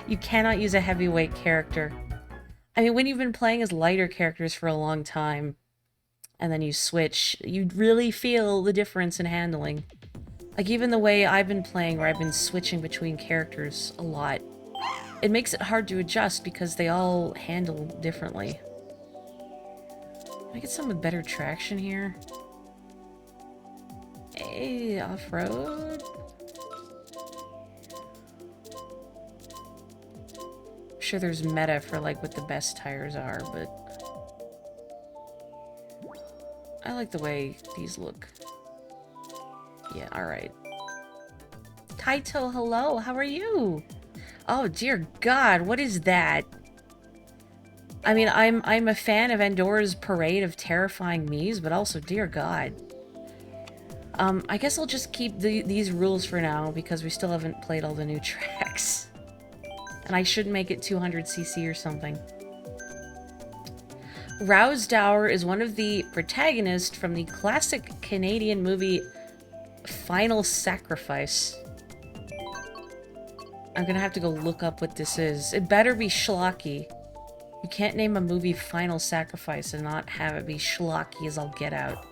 S1: You cannot use a heavyweight character. I mean, when you've been playing as lighter characters for a long time, and then you switch, you really feel the difference in handling. Like, even the way I've been playing, where I've been switching between characters a lot, it makes it hard to adjust because they all handle differently. Can I get some with better traction here? Hey, off-road? I'm sure there's meta for, like, what the best tires are, but... I like the way these look. Yeah, alright. Kaito, hello, how are you? Oh, dear God, what is that? I mean, I'm a fan of Endora's parade of terrifying Miis, but also, dear God. I guess I'll just keep these rules for now, because we still haven't played all the new tracks. And I should make it 200cc or something. Rouse Dower is one of the protagonists from the classic Canadian movie Final Sacrifice. I'm gonna have to go look up what this is. It better be schlocky. You can't name a movie Final Sacrifice and not have it be schlocky as I'll get out.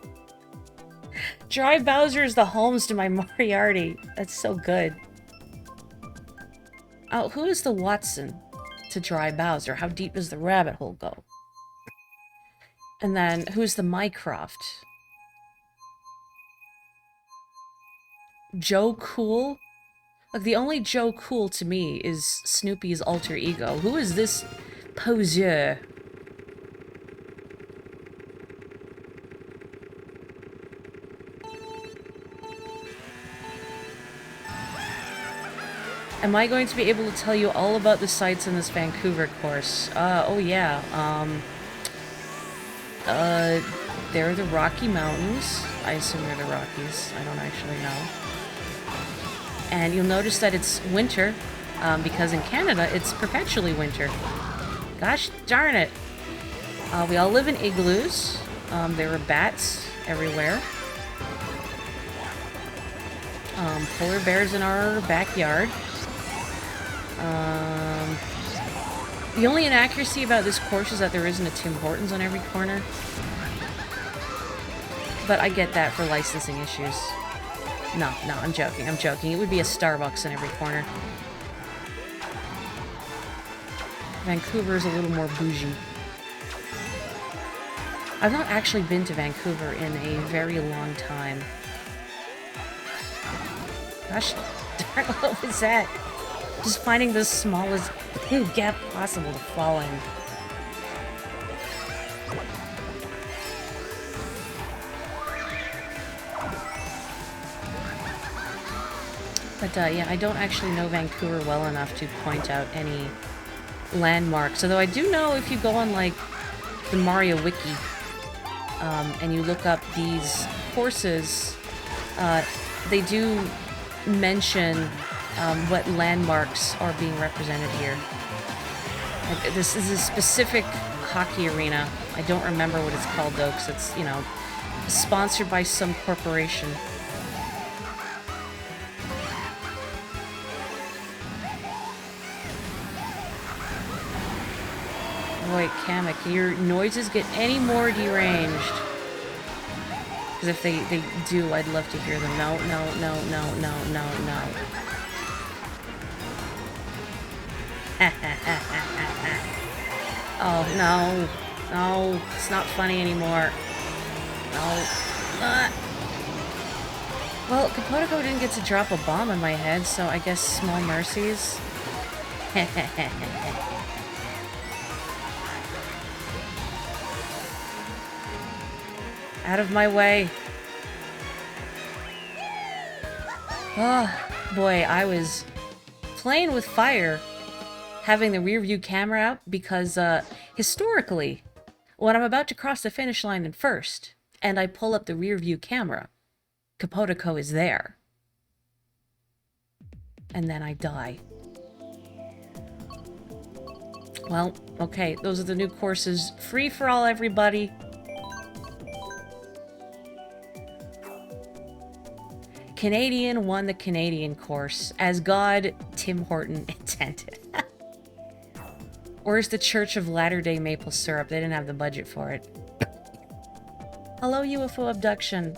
S1: Dry Bowser is the Holmes to my Moriarty. That's so good. Oh, who is the Watson to Dry Bowser? How deep does the rabbit hole go? And then, who's the Mycroft? Joe Cool? Like, the only Joe Cool to me is Snoopy's alter ego. Who is this poseur? Am I going to be able to tell you all about the sights in this Vancouver course? Oh yeah, there are the Rocky Mountains. I assume they're the Rockies. I don't actually know. And you'll notice that it's winter, because in Canada, it's perpetually winter. Gosh darn it. We all live in igloos. There are bats everywhere. Polar bears in our backyard. The only inaccuracy about this course is that there isn't a Tim Hortons on every corner. But I get that for licensing issues. No, I'm joking, I'm joking. It would be a Starbucks in every corner. Vancouver is a little more bougie. I've not actually been to Vancouver in a very long time. Gosh darn, what was that? Just finding the smallest gap possible to fall in. But yeah, I don't actually know Vancouver well enough to point out any landmarks. Although I do know if you go on, like, the Mario Wiki, and you look up these courses, they do mention what landmarks are being represented here. Like, this is a specific hockey arena. I don't remember what it's called, though, because it's, you know, sponsored by some corporation. Boy, Kamek, your noises get any more deranged. Because if they do, I'd love to hear them. No. Oh, no, it's not funny anymore. No. Well, Kapotiko didn't get to drop a bomb on my head, so I guess small mercies. Out of my way. Oh, boy, I was playing with fire having the rear view camera out because, historically, when I'm about to cross the finish line in first, and I pull up the rear view camera, Kapotiko is there. And then I die. Well, okay, those are the new courses. Free for all, everybody. Canadian won the Canadian course, as God Tim Horton intended. Or is the Church of Latter-day Maple Syrup? They didn't have the budget for it. Hello, UFO abduction.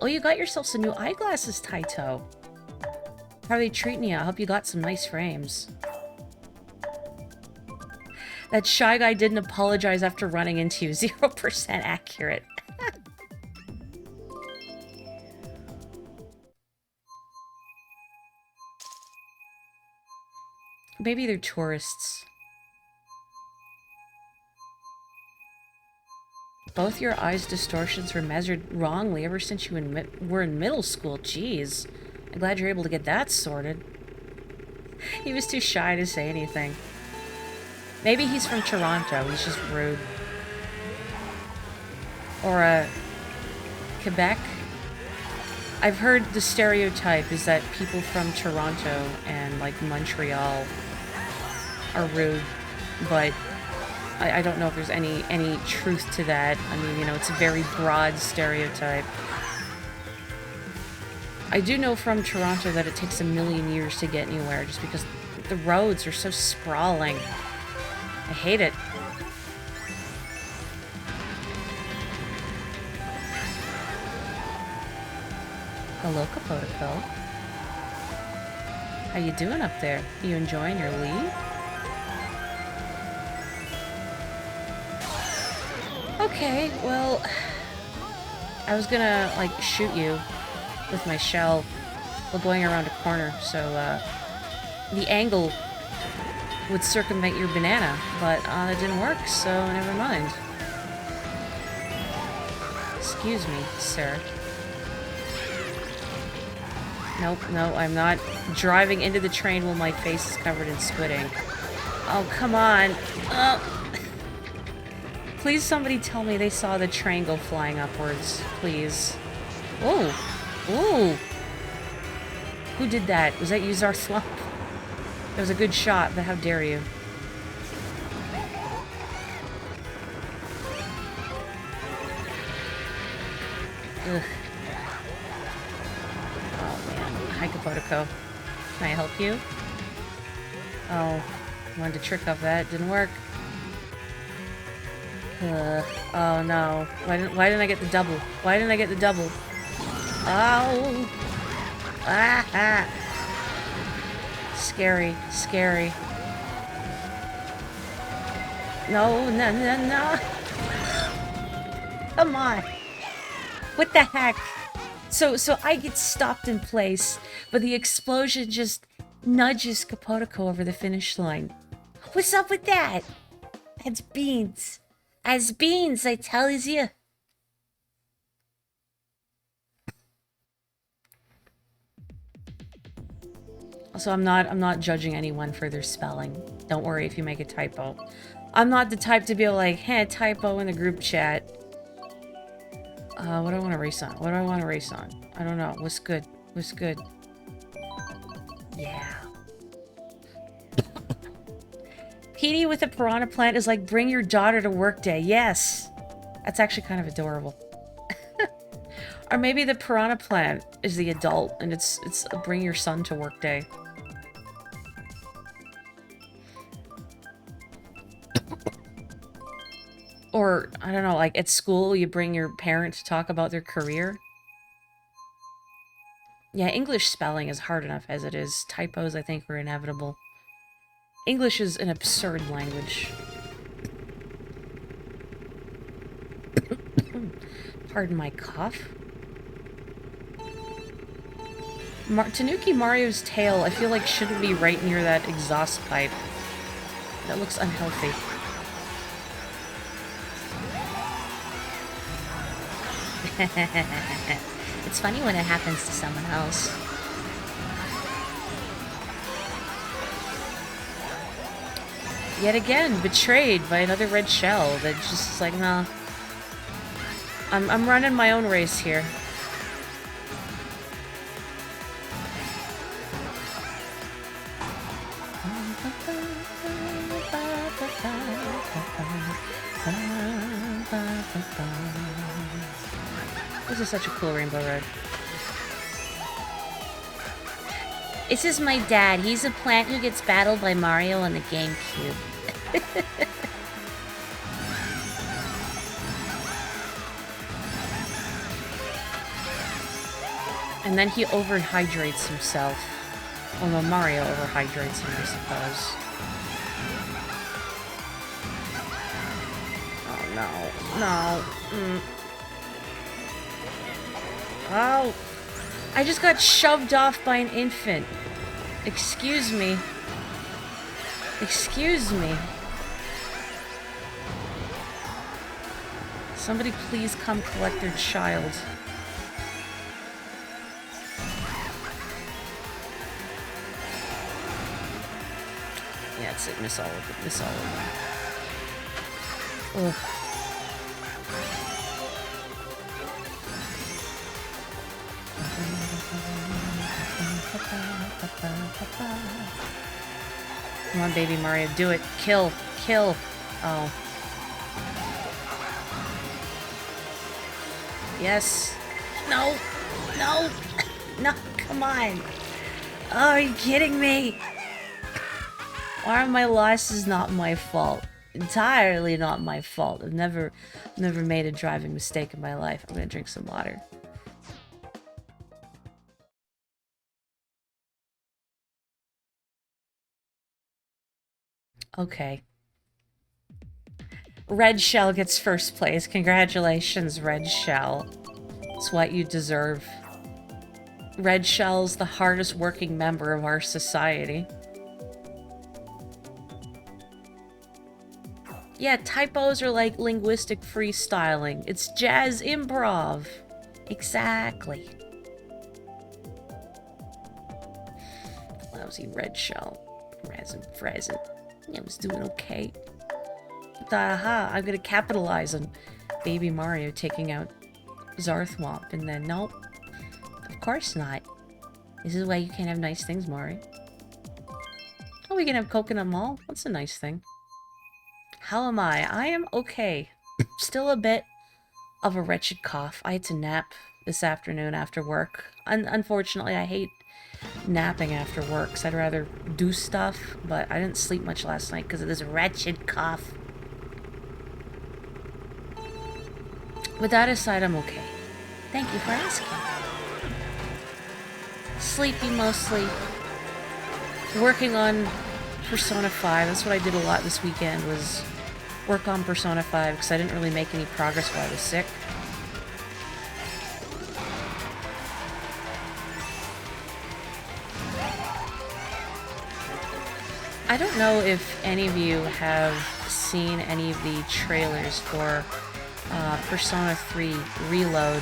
S1: Oh, you got yourself some new eyeglasses, Taito. How are they treating you? I hope you got some nice frames. That shy guy didn't apologize after running into you. 0% accurate. Maybe they're tourists. Both your eyes' distortions were measured wrongly ever since you were in middle school. Jeez. I'm glad you're able to get that sorted. He was too shy to say anything. Maybe he's from Toronto. He's just rude. Or, Quebec. I've heard the stereotype is that people from Toronto and, like, Montreal are rude, but I don't know if there's any truth to that. I mean, you know, it's a very broad stereotype. I do know from Toronto that it takes a million years to get anywhere just because the roads are so sprawling. I hate it. Hello, Kapotiko. How you doing up there? You enjoying your leave? Okay, well, I was gonna, like, shoot you with my shell while going around a corner, so, the angle would circumvent your banana, but, that didn't work, so never mind. Excuse me, sir. Nope, no, I'm not driving into the train while my face is covered in squidding. Oh, come on. Please somebody tell me they saw the train go flying upwards, please. Oh, ooh. Who did that? Was that you, Zarthwomp? That was a good shot, but how dare you? Ugh. Oh, man. Hi, Kapotoko. Can I help you? Oh, I wanted to trick off that. Didn't work. Oh, no. Why didn't I get the double? Why didn't I get the double? Oh! Ah! Scary. Scary. No, no, no, no! Come on! What the heck? So I get stopped in place, but the explosion just nudges Kapotoko over the finish line. What's up with that? That's beans. As beans, I tell you. Also, I'm not judging anyone for their spelling. Don't worry if you make a typo. I'm not the type to be like, hey, typo in the group chat. What do I want to race on? What do I want to race on? I don't know. What's good? What's good? Yeah. Petey with a piranha plant is like, bring your daughter to work day. Yes. That's actually kind of adorable. Or maybe the piranha plant is the adult and it's a bring your son to work day. Or, I don't know, like at school you bring your parent to talk about their career. Yeah, English spelling is hard enough as it is. Typos, I think, are inevitable. English is an absurd language. Pardon my cough. Tanuki Mario's tail, I feel like shouldn't be right near that exhaust pipe. That looks unhealthy. It's funny when it happens to someone else. Yet again, betrayed by another red shell that just is like, nah. I'm running my own race here. This is such a cool rainbow red. This is my dad. He's a plant who gets battled by Mario on the GameCube. And then he overhydrates himself. Oh no, Mario overhydrates him, I suppose. Oh no. No. Oh. I just got shoved off by an infant. Excuse me. Excuse me. Somebody please come collect their child. Yeah, that's it. Miss all of it. Miss all of them. Ugh. Come on, baby Mario, do it. Kill. Kill. Oh. Yes. No. No. No, come on. Oh, are you kidding me? Why are my losses not my fault? Entirely not my fault. I've never made a driving mistake in my life. I'm gonna drink some water. Okay. Red Shell gets first place. Congratulations, Red Shell. It's what you deserve. Red Shell's the hardest working member of our society. Yeah, typos are like linguistic freestyling. It's jazz improv. Exactly. lousy red shell. Present. I was doing okay. Aha, I'm gonna capitalize on Baby Mario taking out Zarthwomp, and then nope. Of course not. This is why you can't have nice things, Mario. Oh, we can have Coconut Mall? That's a nice thing. How am I? I am okay. Still a bit of a wretched cough. I had to nap this afternoon after work. Unfortunately, I hate napping after work, so I'd rather do stuff, but I didn't sleep much last night because of this wretched cough. With that aside, I'm okay. Thank you for asking. Sleepy mostly. Working on Persona 5. That's what I did a lot this weekend, was work on Persona 5, because I didn't really make any progress while I was sick. I don't know if any of you have seen any of the trailers for Persona 3 Reload.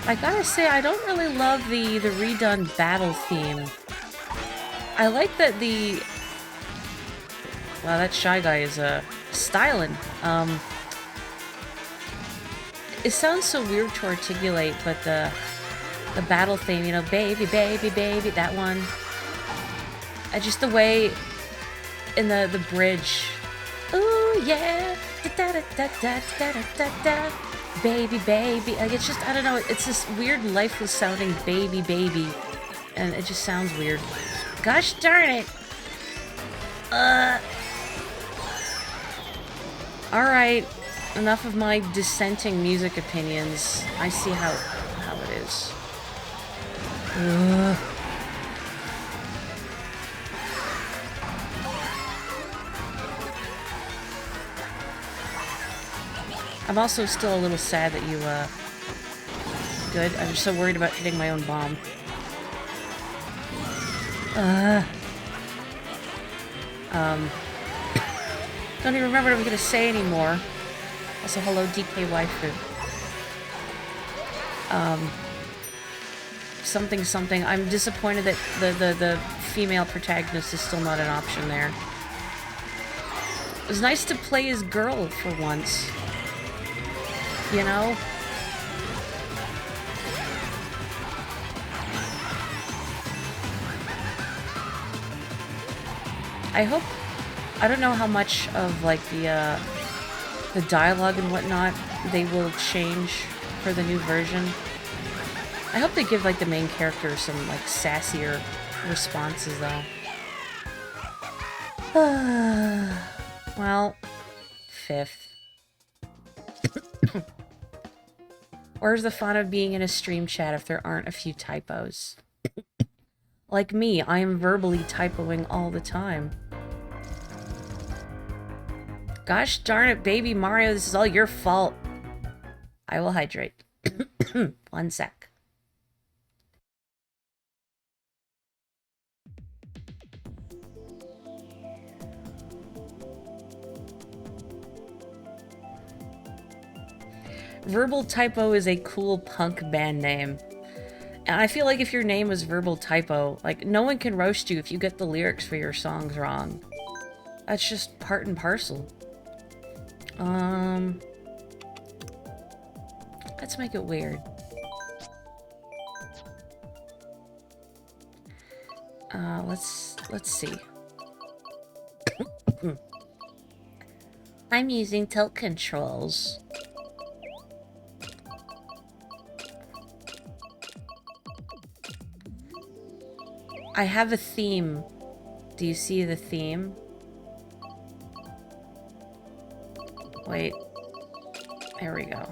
S1: I gotta say, I don't really love the redone battle theme. I like that the... Wow, that Shy Guy is styling. It sounds so weird to articulate, but the battle theme, you know, baby, baby, baby, that one. And just the way in the bridge. Ooh, yeah. Da, da, da, da, da, da, da, da. Baby, baby. Like, it's just, I don't know, it's this weird, lifeless sounding baby, baby. And it just sounds weird. Gosh darn it. Alright. Enough of my dissenting music opinions. I see how it is. I'm also still a little sad that you, good. I'm just so worried about hitting my own bomb. Don't even remember what I was gonna say anymore. Also, hello, DK Waifu. Something. I'm disappointed that the female protagonist is still not an option there. It was nice to play as girl for once. You know? I hope... I don't know how much of, like, the dialogue and whatnot they will change for the new version. I hope they give, like, the main character some, like, sassier responses, though. Well, 5th. Where's the fun of being in a stream chat if there aren't a few typos? Like me, I am verbally typoing all the time. Gosh darn it, baby Mario, this is all your fault. I will hydrate. 1 sec. Verbal Typo is a cool punk band name. And I feel like if your name was Verbal Typo, like, no one can roast you if you get the lyrics for your songs wrong. That's just part and parcel. Let's make it weird. Let's see. I'm using tilt controls. I have a theme. Do you see the theme? Wait. There we go.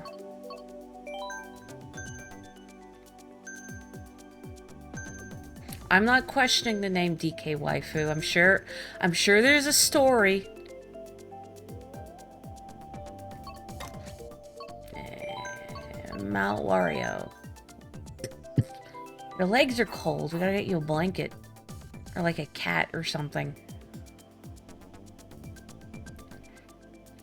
S1: I'm not questioning the name DK Waifu. I'm sure there's a story. Mount Wario. Your legs are cold. We gotta get you a blanket. Or like a cat or something.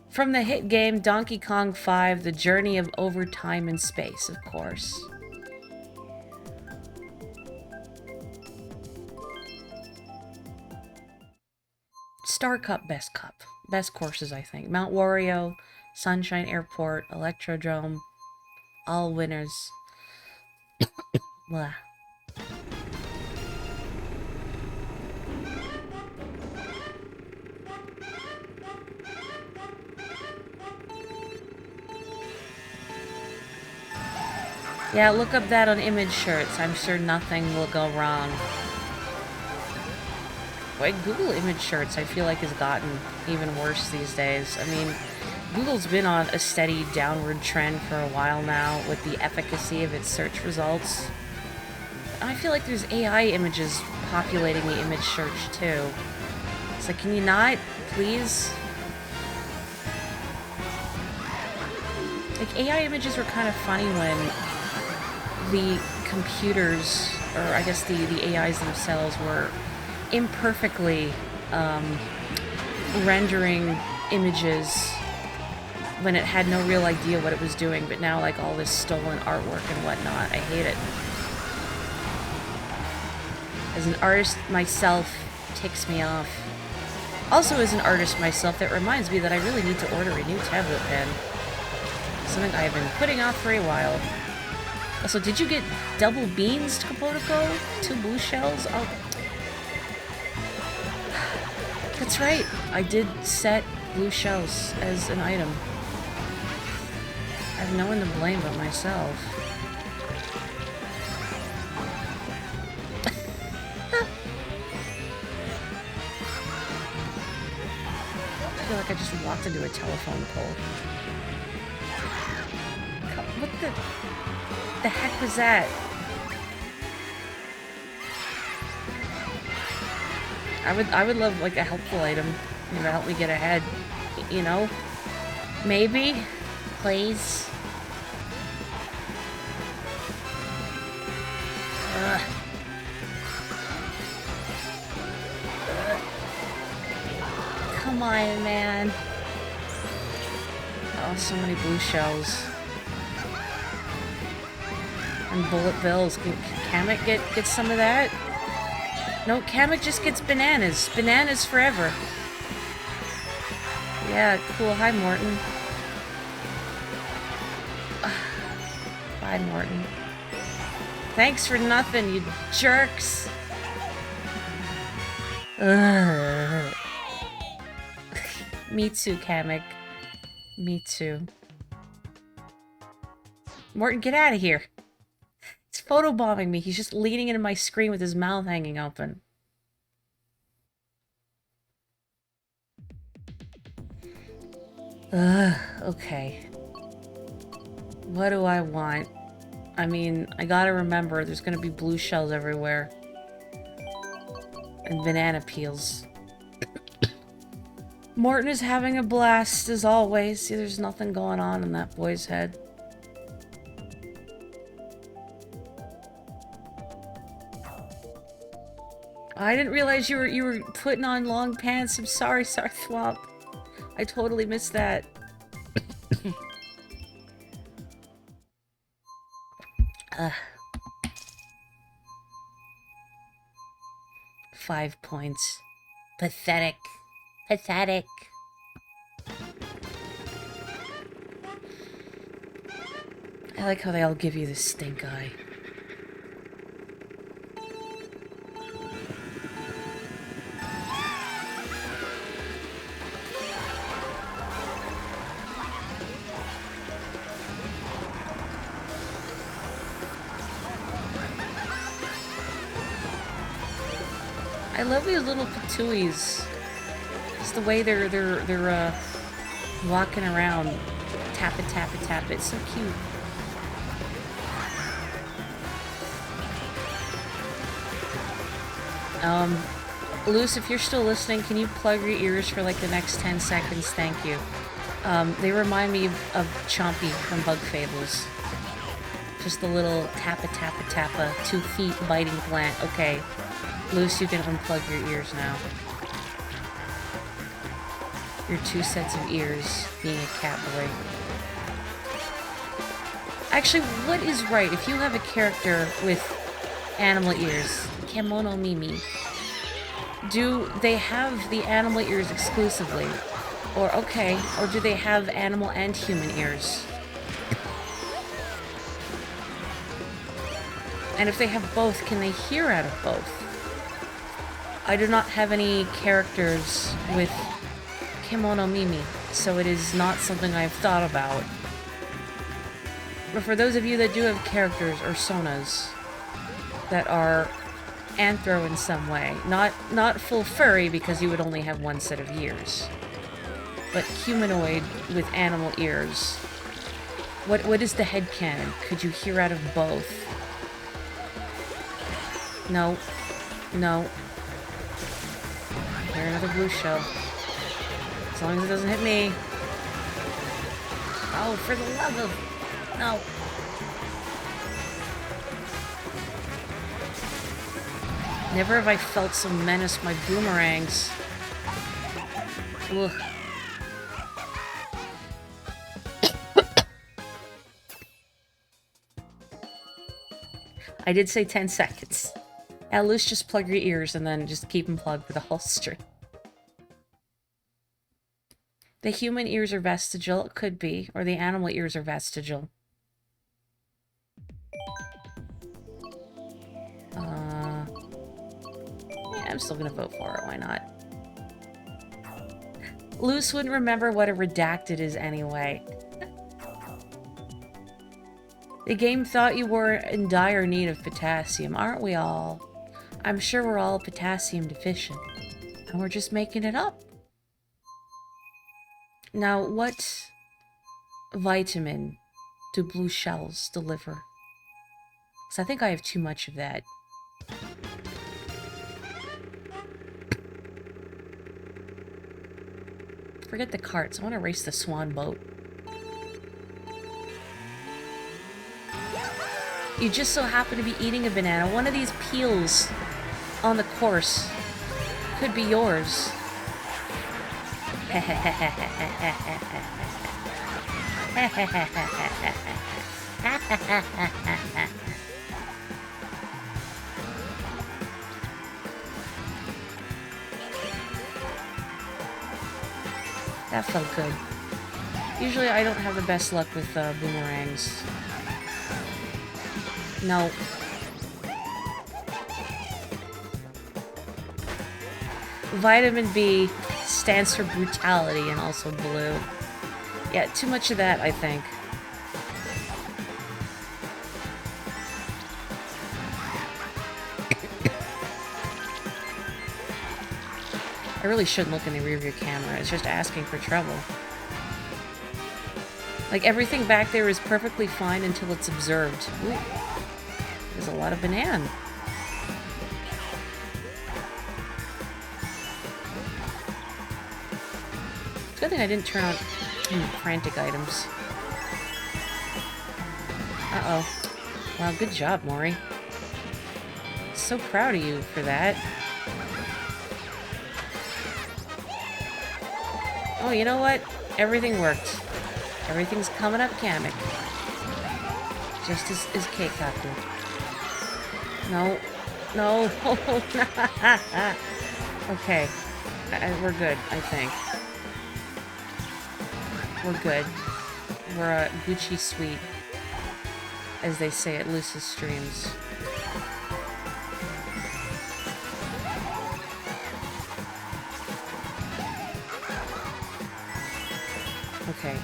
S1: From the hit game Donkey Kong 5, The Journey of Over Time and Space, of course. Star Cup, best cup. Best courses, I think. Mount Wario, Sunshine Airport, Electrodrome. All winners. Blah. Yeah, look up that on image shirts. I'm sure nothing will go wrong. Why Google image shirts, I feel like, has gotten even worse these days. I mean, Google's been on a steady downward trend for a while now with the efficacy of its search results. I feel like there's AI images populating the image search too. It's like, can you not, please? Like, AI images were kind of funny when the computers, or I guess the AIs themselves, were imperfectly rendering images when it had no real idea what it was doing, but now, like, all this stolen artwork and whatnot, I hate it. As an artist myself, it ticks me off. Also, as an artist myself, that reminds me that I really need to order a new tablet pen. Something I have been putting off for a while. Also, did you get double beans, Kapotoko? 2 blue shells? Oh. That's right. I did set blue shells as an item. I have no one to blame but myself. I feel like I just walked into a telephone pole. What the heck was that? I would love, like, a helpful item, you know, to help me get ahead. You know? Maybe? Please? Ugh. Come on, man. Oh, so many blue shells. And bullet bills. Can Kamek get some of that? No, Kamek just gets bananas. Bananas forever. Yeah, cool. Hi, Morton. Bye, Morton. Thanks for nothing, you jerks. Ugh. Me too, Kamek. Me too. Morton, get out of here. He's photobombing me. He's just leaning into my screen with his mouth hanging open. Okay. What do I want? I mean, I gotta remember, there's gonna be blue shells everywhere. And banana peels. Morton is having a blast, as always. See, there's nothing going on in that boy's head. I didn't realize you were putting on long pants. I'm sorry, Thwomp. I totally missed that. 5 points. Pathetic. Pathetic. I like how they all give you the stink eye. I love these little patooies. It's the way they're walking around. Tap it, tap it, tap it. It's so cute. Luce, if you're still listening, can you plug your ears for like the next 10 seconds? Thank you. They remind me of Chompy from Bug Fables. Just the little tappa, 2 feet biting plant. Okay. Luce, you can unplug your ears now. Your 2 sets of ears, being a cat boy. Actually, what is right? If you have a character with animal ears, Kemono Mimi. Do they have the animal ears exclusively? Or, okay, or do they have animal and human ears? And if they have both, can they hear out of both? I do not have any characters with Kimono Mimi, so it is not something I've thought about. But for those of you that do have characters or sonas that are anthro in some way, not full furry because you would only have one set of ears, but humanoid with animal ears, what is the headcanon? Could you hear out of both? No. No. Hear another blue shell. As long as it doesn't hit me. Oh, for the love of... No. Never have I felt so menaced by boomerangs. Ugh. I did say 10 seconds. At least just plug your ears and then just keep them plugged for the whole stream. The human ears are vestigial, it could be, or the animal ears are vestigial. Yeah, I'm still gonna vote for it, why not? Luce wouldn't remember what a redacted is anyway. The game thought you were in dire need of potassium, aren't we all? I'm sure we're all potassium deficient. And we're just making it up. Now, what vitamin do blue shells deliver? Because I think I have too much of that. Forget the carts. I want to race the swan boat. You just so happen to be eating a banana. One of these peels on the course could be yours. That felt good. Usually I don't have the best luck with boomerangs. No. Vitamin B stands for brutality and also blue. Yeah, too much of that, I think. I really shouldn't look in the rearview camera. It's just asking for trouble. Like, everything back there is perfectly fine until it's observed. Ooh. There's a lot of banana. It's a good thing I didn't turn on frantic items. Uh-oh. Wow, good job, Maury. So proud of you for that. Oh, you know what? Everything worked. Everything's coming up Kamek. Just as K-Copter. No. No. Okay. We're good, I think. We're good. We're Gucci sweet, as they say at Luce's streams. Okay.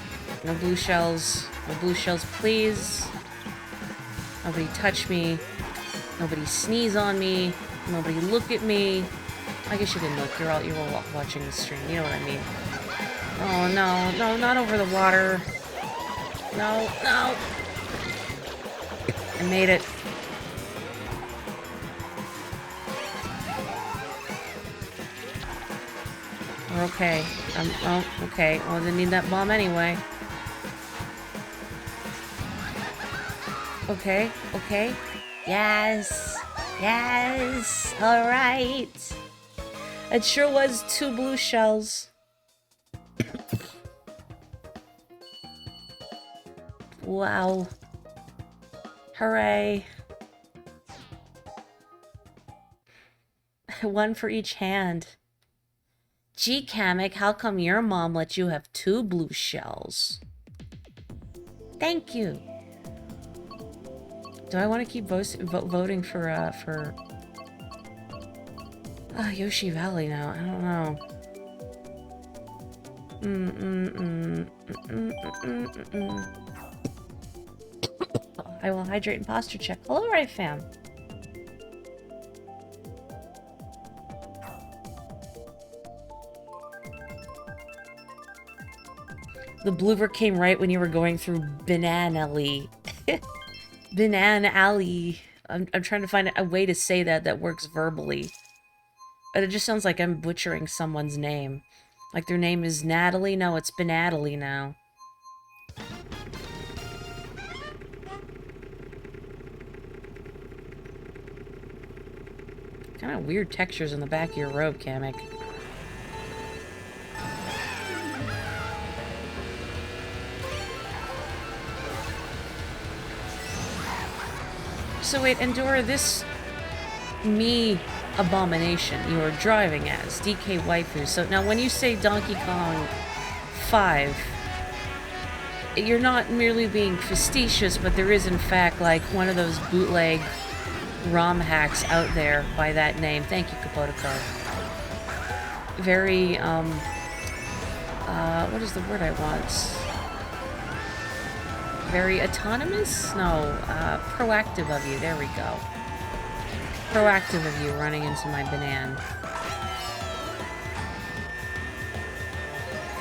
S1: No blue shells. No blue shells, please. Nobody touch me. Nobody sneeze on me. Nobody look at me. I guess you didn't look. You're all watching the stream. You know what I mean. Oh, no. No, not over the water. No, no. I made it. We're okay. Oh, okay. Well, I didn't need that bomb anyway. Okay, okay. Yes. Yes. Alright. It sure was 2 blue shells. Wow. Hooray. One for each hand. Gee, Kamek, how come your mom let you have 2 blue shells? Thank you. Do I want to keep voting for Yoshi Valley now? I don't know. I will hydrate and posture check. Hello, right fam. The blooper came right when you were going through Banana Alley. Banana Alley. I'm trying to find a way to say that works verbally. But it just sounds like I'm butchering someone's name. Like their name is Natalie? No, it's Benatalie now. Kind of weird textures on the back of your robe, Kamek. So wait, Endora, this me abomination you are driving as, DK Waifu. So now when you say Donkey Kong 5, you're not merely being facetious, but there is in fact like one of those bootleg ROM hacks out there by that name. Thank you, Kapotoko. Very, what is the word I want? Very autonomous? No, proactive of you. There we go. Proactive of you running into my banana.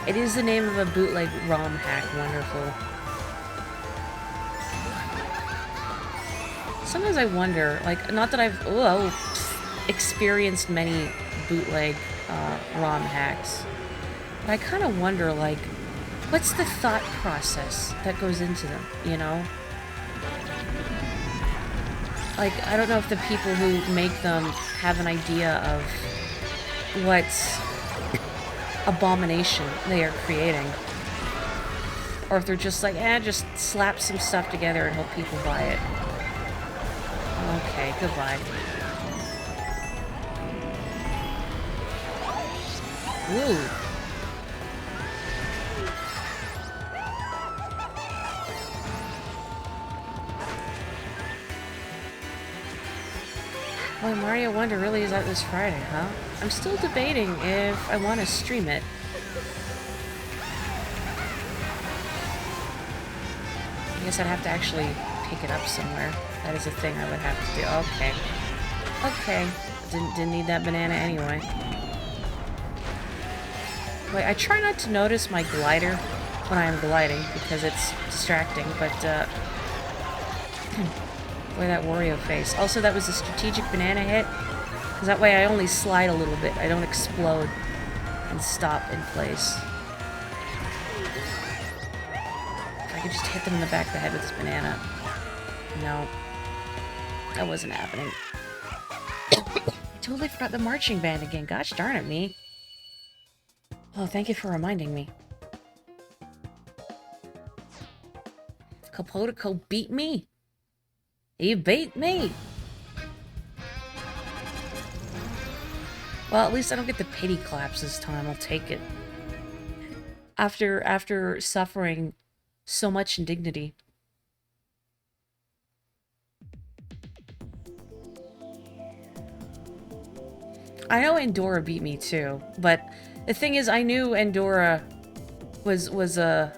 S1: It is the name of a bootleg ROM hack. Wonderful. Sometimes I wonder, like, not that I've experienced many bootleg ROM hacks, but I kind of wonder, like, what's the thought process that goes into them, you know? Like, I don't know if the people who make them have an idea of what abomination they are creating. Or if they're just like, just slap some stuff together and hope people buy it. Okay, goodbye. Woo. Boy, Mario Wonder really is out this Friday, huh? I'm still debating if I want to stream it. I guess I'd have to actually pick it up somewhere. That is a thing I would have to do. Okay. Okay. Didn't need that banana anyway. Wait, I try not to notice my glider when I am gliding because it's distracting, but boy, that Wario face. Also, that was a strategic banana hit, because that way I only slide a little bit. I don't explode and stop in place. If I could just hit them in the back of the head with this banana. No. That wasn't happening. I totally forgot the marching band again. Gosh darn it, me. Oh, thank you for reminding me. Kapotoko beat me. He beat me! Well, at least I don't get the pity claps this time. I'll take it. After suffering so much indignity. I know Endora beat me too, but the thing is, I knew Endora was ahead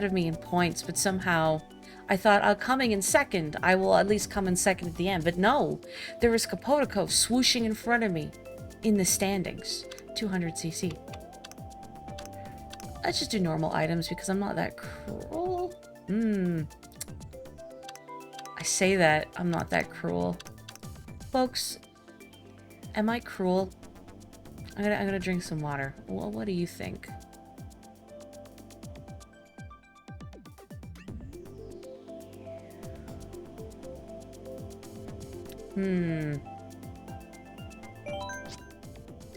S1: of me in points, but somehow I thought, coming in second, I will at least come in second at the end. But no, there was Kapotoko swooshing in front of me in the standings. 200cc. Let's just do normal items because I'm not that cruel. I say that, I'm not that cruel. Folks, am I cruel? I'm gonna drink some water. Well, what do you think?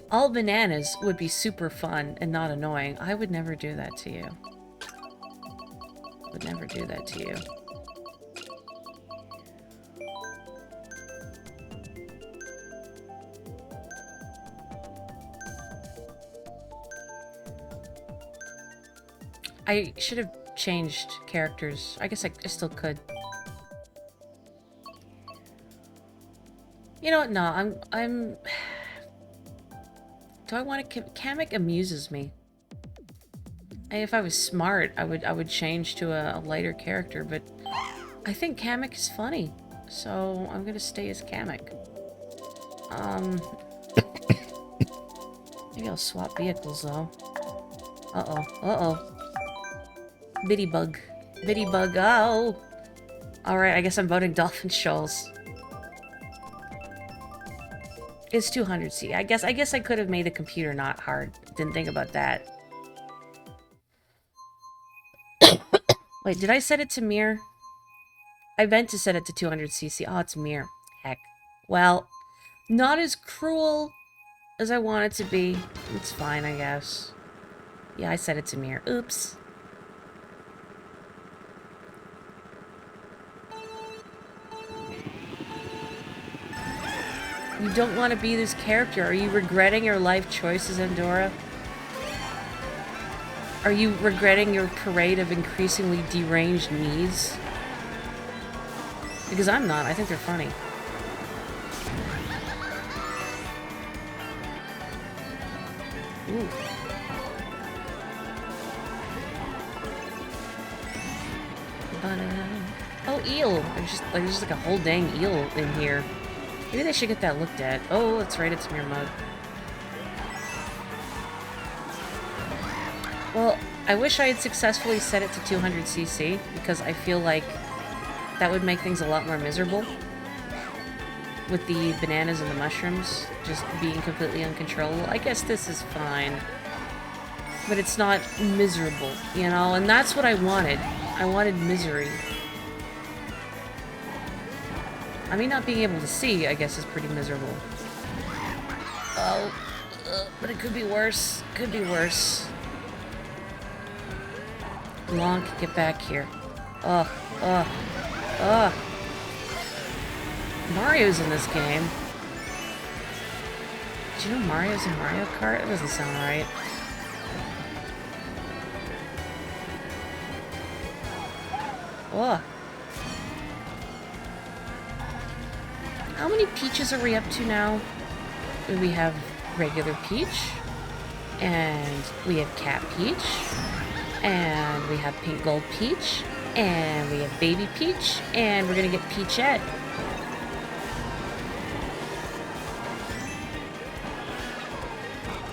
S1: All bananas would be super fun and not annoying. I would never do that to you. Would never do that to you. I should have changed characters. I guess I still could. You know what? No, I'm... Do I want to... Kamek amuses me. If I was smart, I would change to a lighter character, but I think Kamek is funny, so I'm gonna stay as Kamek. Maybe I'll swap vehicles though. Uh-oh. Bitty bug. Bitty bug, oh! Alright, I guess I'm voting Dolphin Shoals. It's 200C. I guess I could have made the computer not hard. Didn't think about that. Wait, did I set it to mirror? I meant to set it to 200cc. Oh, it's mirror. Heck. Well, not as cruel as I want it to be. It's fine, I guess. Yeah, I set it to mirror. Oops. You don't want to be this character. Are you regretting your life choices, Andorra? Are you regretting your parade of increasingly deranged needs? Because I'm not. I think they're funny. Ooh. Oh, eel! There's just like a whole dang eel in here. Maybe they should get that looked at. Oh, that's right, it's mirror mode. Well, I wish I had successfully set it to 200cc, because I feel like that would make things a lot more miserable. With the bananas and the mushrooms just being completely uncontrollable. I guess this is fine. But it's not miserable, you know? And that's what I wanted. I wanted misery. I mean, not being able to see, I guess, is pretty miserable. Oh, but it could be worse. Could be worse. Blanc, get back here. Ugh. Mario's in this game. Do you know Mario's in Mario Kart? That doesn't sound right. Ugh. How many Peaches are we up to now? We have regular Peach, and we have Cat Peach, and we have Pink Gold Peach, and we have Baby Peach, and we're gonna get Peachette.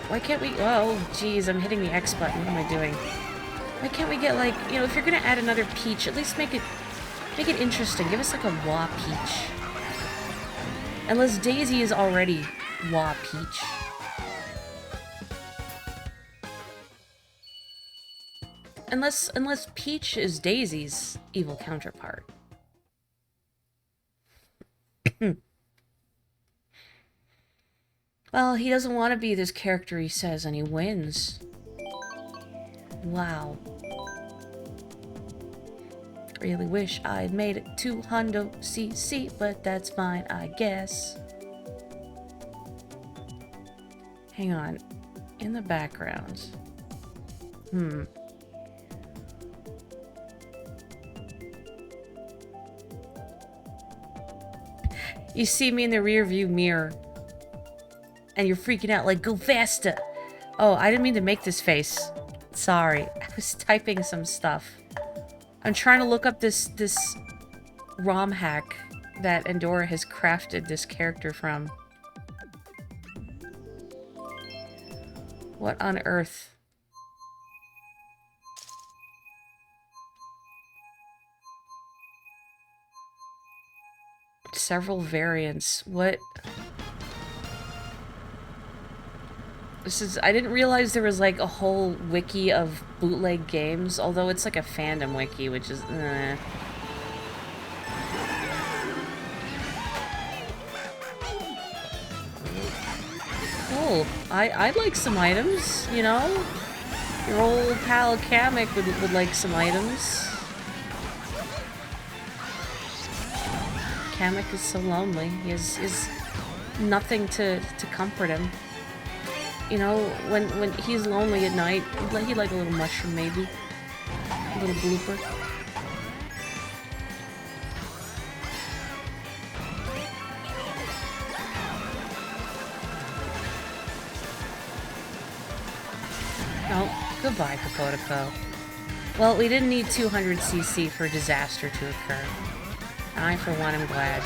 S1: Why can't we... Oh, geez, I'm hitting the X button. What am I doing? Why can't we get, like... You know, if you're gonna add another Peach, at least make it interesting. Give us, like, a Wah Peach. Unless Daisy is already Wah Peach. Unless Peach is Daisy's evil counterpart. Well, he doesn't want to be this character, he says, and he wins. Wow. Really wish I'd made it 200cc, but that's fine, I guess. Hang on. In the background. You see me in the rear view mirror. And you're freaking out like, go faster! Oh, I didn't mean to make this face. Sorry. I was typing some stuff. I'm trying to look up this ROM hack that Andorra has crafted this character from. What on earth? Several variants. What? This is... I didn't realize there was, like, a whole wiki of bootleg games, although it's like a fandom wiki, which is... Cool. I'd like some items, you know? Your old pal Kamek would like some items. Kamek is so lonely. He has nothing to comfort him. You know, when he's lonely at night, he'd like a little mushroom, maybe. Little blooper. Oh, goodbye, Kokotico. Well, we didn't need 200cc for disaster to occur. I, for one, am glad.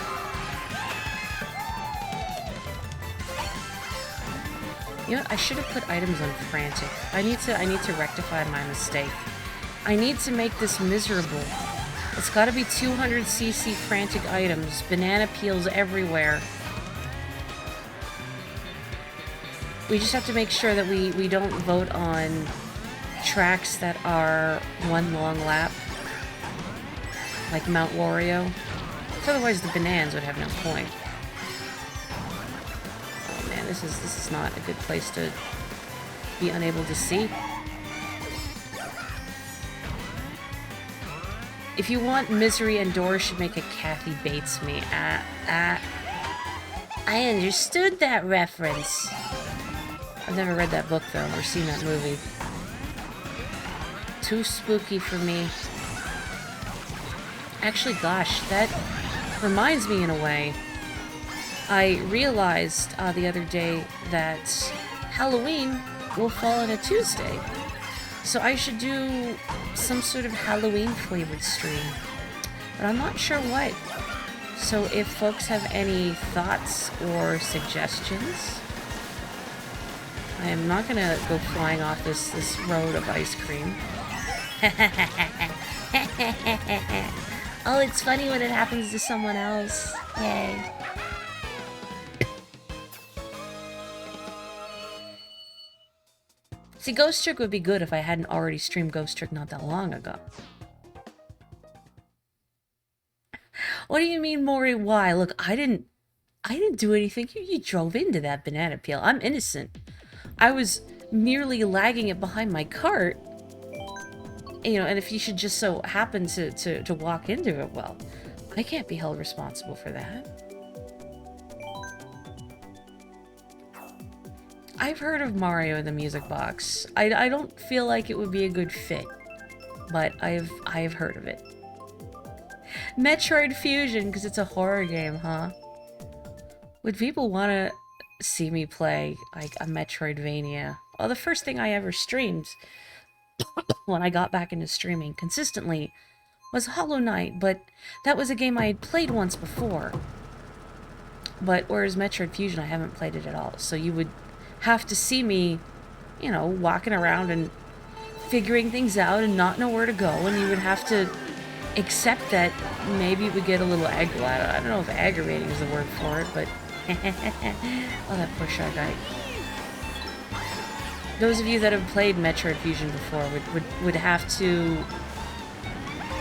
S1: You know what? I should have put items on frantic. I need to rectify my mistake. I need to make this miserable. It's gotta be 200cc frantic items. Banana peels everywhere. We just have to make sure that we don't vote on tracks that are one long lap. Like Mount Wario. Otherwise the bananas would have no point. Oh man, this is not a good place to be unable to see. If you want misery, Endora should make a Kathy Bates me. I understood that reference. I've never read that book though, or seen that movie. Too spooky for me. Actually, gosh, that reminds me in a way. I realized the other day that Halloween will fall on a Tuesday. So I should do some sort of Halloween-flavored stream. But I'm not sure what. So if folks have any thoughts or suggestions, I am not gonna go flying off this road of ice cream. Oh, it's funny when it happens to someone else. Yay. See, Ghost Trick would be good if I hadn't already streamed Ghost Trick not that long ago. What do you mean, Maury? Why? Look, I didn't do anything. You drove into that banana peel. I'm innocent. I was merely lagging it behind my cart. You know, and if you should just so happen to walk into it, well, I can't be held responsible for that. I've heard of Mario in the Music Box. I don't feel like it would be a good fit, but I've heard of it. Metroid Fusion, because it's a horror game, huh? Would people want to see me play, like, a Metroidvania? Well, the first thing I ever streamed when I got back into streaming consistently was Hollow Knight, but that was a game I had played once before. But whereas Metroid Fusion, I haven't played it at all, so you would have to see me, you know, walking around and figuring things out and not know where to go, and you would have to accept that maybe it would get a little I don't know if aggravating is the word for it, but oh, that poor Shy Guy. Those of you that have played Metroid Fusion before would have to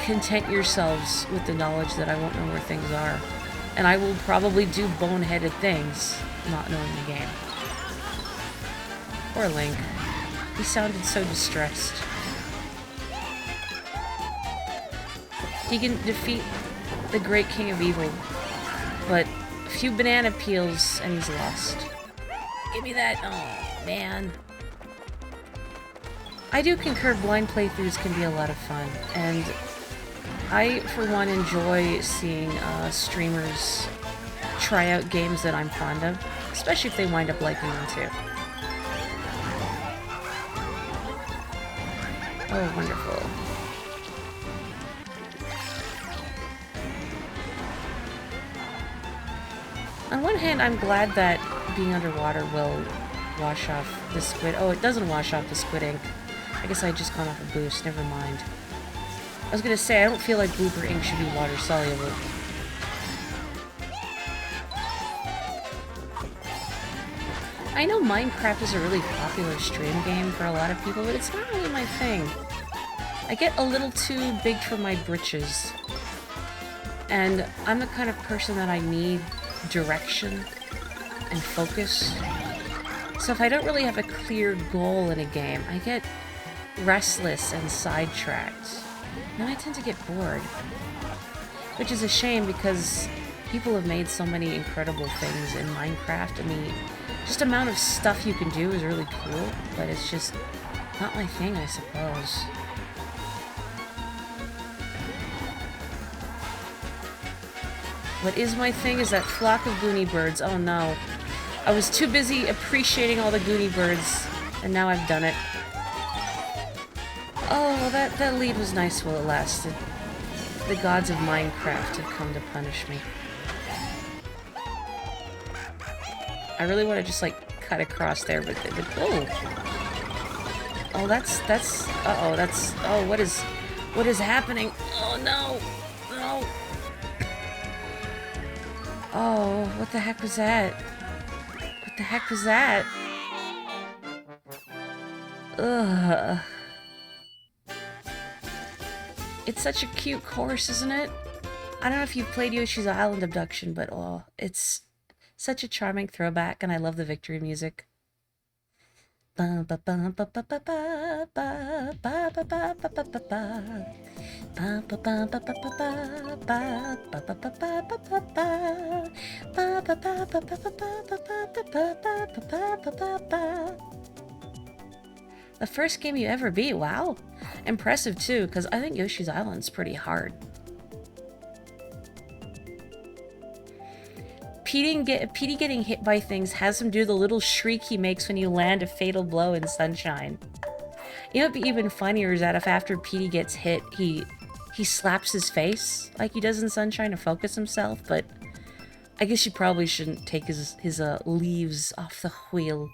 S1: content yourselves with the knowledge that I won't know where things are. And I will probably do boneheaded things, not knowing the game. Poor Link. He sounded so distressed. He can defeat the Great King of Evil, but a few banana peels and he's lost. Give me that. Oh, man. I do concur blind playthroughs can be a lot of fun, and I, for one, enjoy seeing streamers try out games that I'm fond of, especially if they wind up liking them too. Oh, wonderful. On one hand, I'm glad that being underwater will wash off the squid. Oh, it doesn't wash off the squid ink. I guess I just gone off a boost. Never mind. I was gonna say, I don't feel like blooper ink should be water soluble. I know Minecraft is a really popular stream game for a lot of people, but it's not really my thing. I get a little too big for my britches. And I'm the kind of person that I need direction and focus. So if I don't really have a clear goal in a game, I get restless and sidetracked. And I tend to get bored. Which is a shame because people have made so many incredible things in Minecraft, and the just amount of stuff you can do is really cool, but it's just not my thing, I suppose. What is my thing is that flock of Goonie birds. Oh no. I was too busy appreciating all the Goonie birds, and now I've done it. Oh, that lead was nice while it lasted. The gods of Minecraft have come to punish me. I really want to just, like, cut across there, but oh! Oh, that's, uh-oh, that's, oh, what is happening? Oh, no! No! Oh, what the heck was that? What the heck was that? Ugh. It's such a cute course, isn't it? I don't know if you've played Yoshi's Island Abduction, but oh, it's such a charming throwback, and I love the victory music. The first game you ever beat, wow. Impressive too, because I think Yoshi's Island's pretty hard. Petey getting hit by things has him do the little shriek he makes when you land a fatal blow in Sunshine. You know what'd be even funnier is that if after Petey gets hit, he slaps his face like he does in Sunshine to focus himself, but I guess you probably shouldn't take his leaves off the wheel.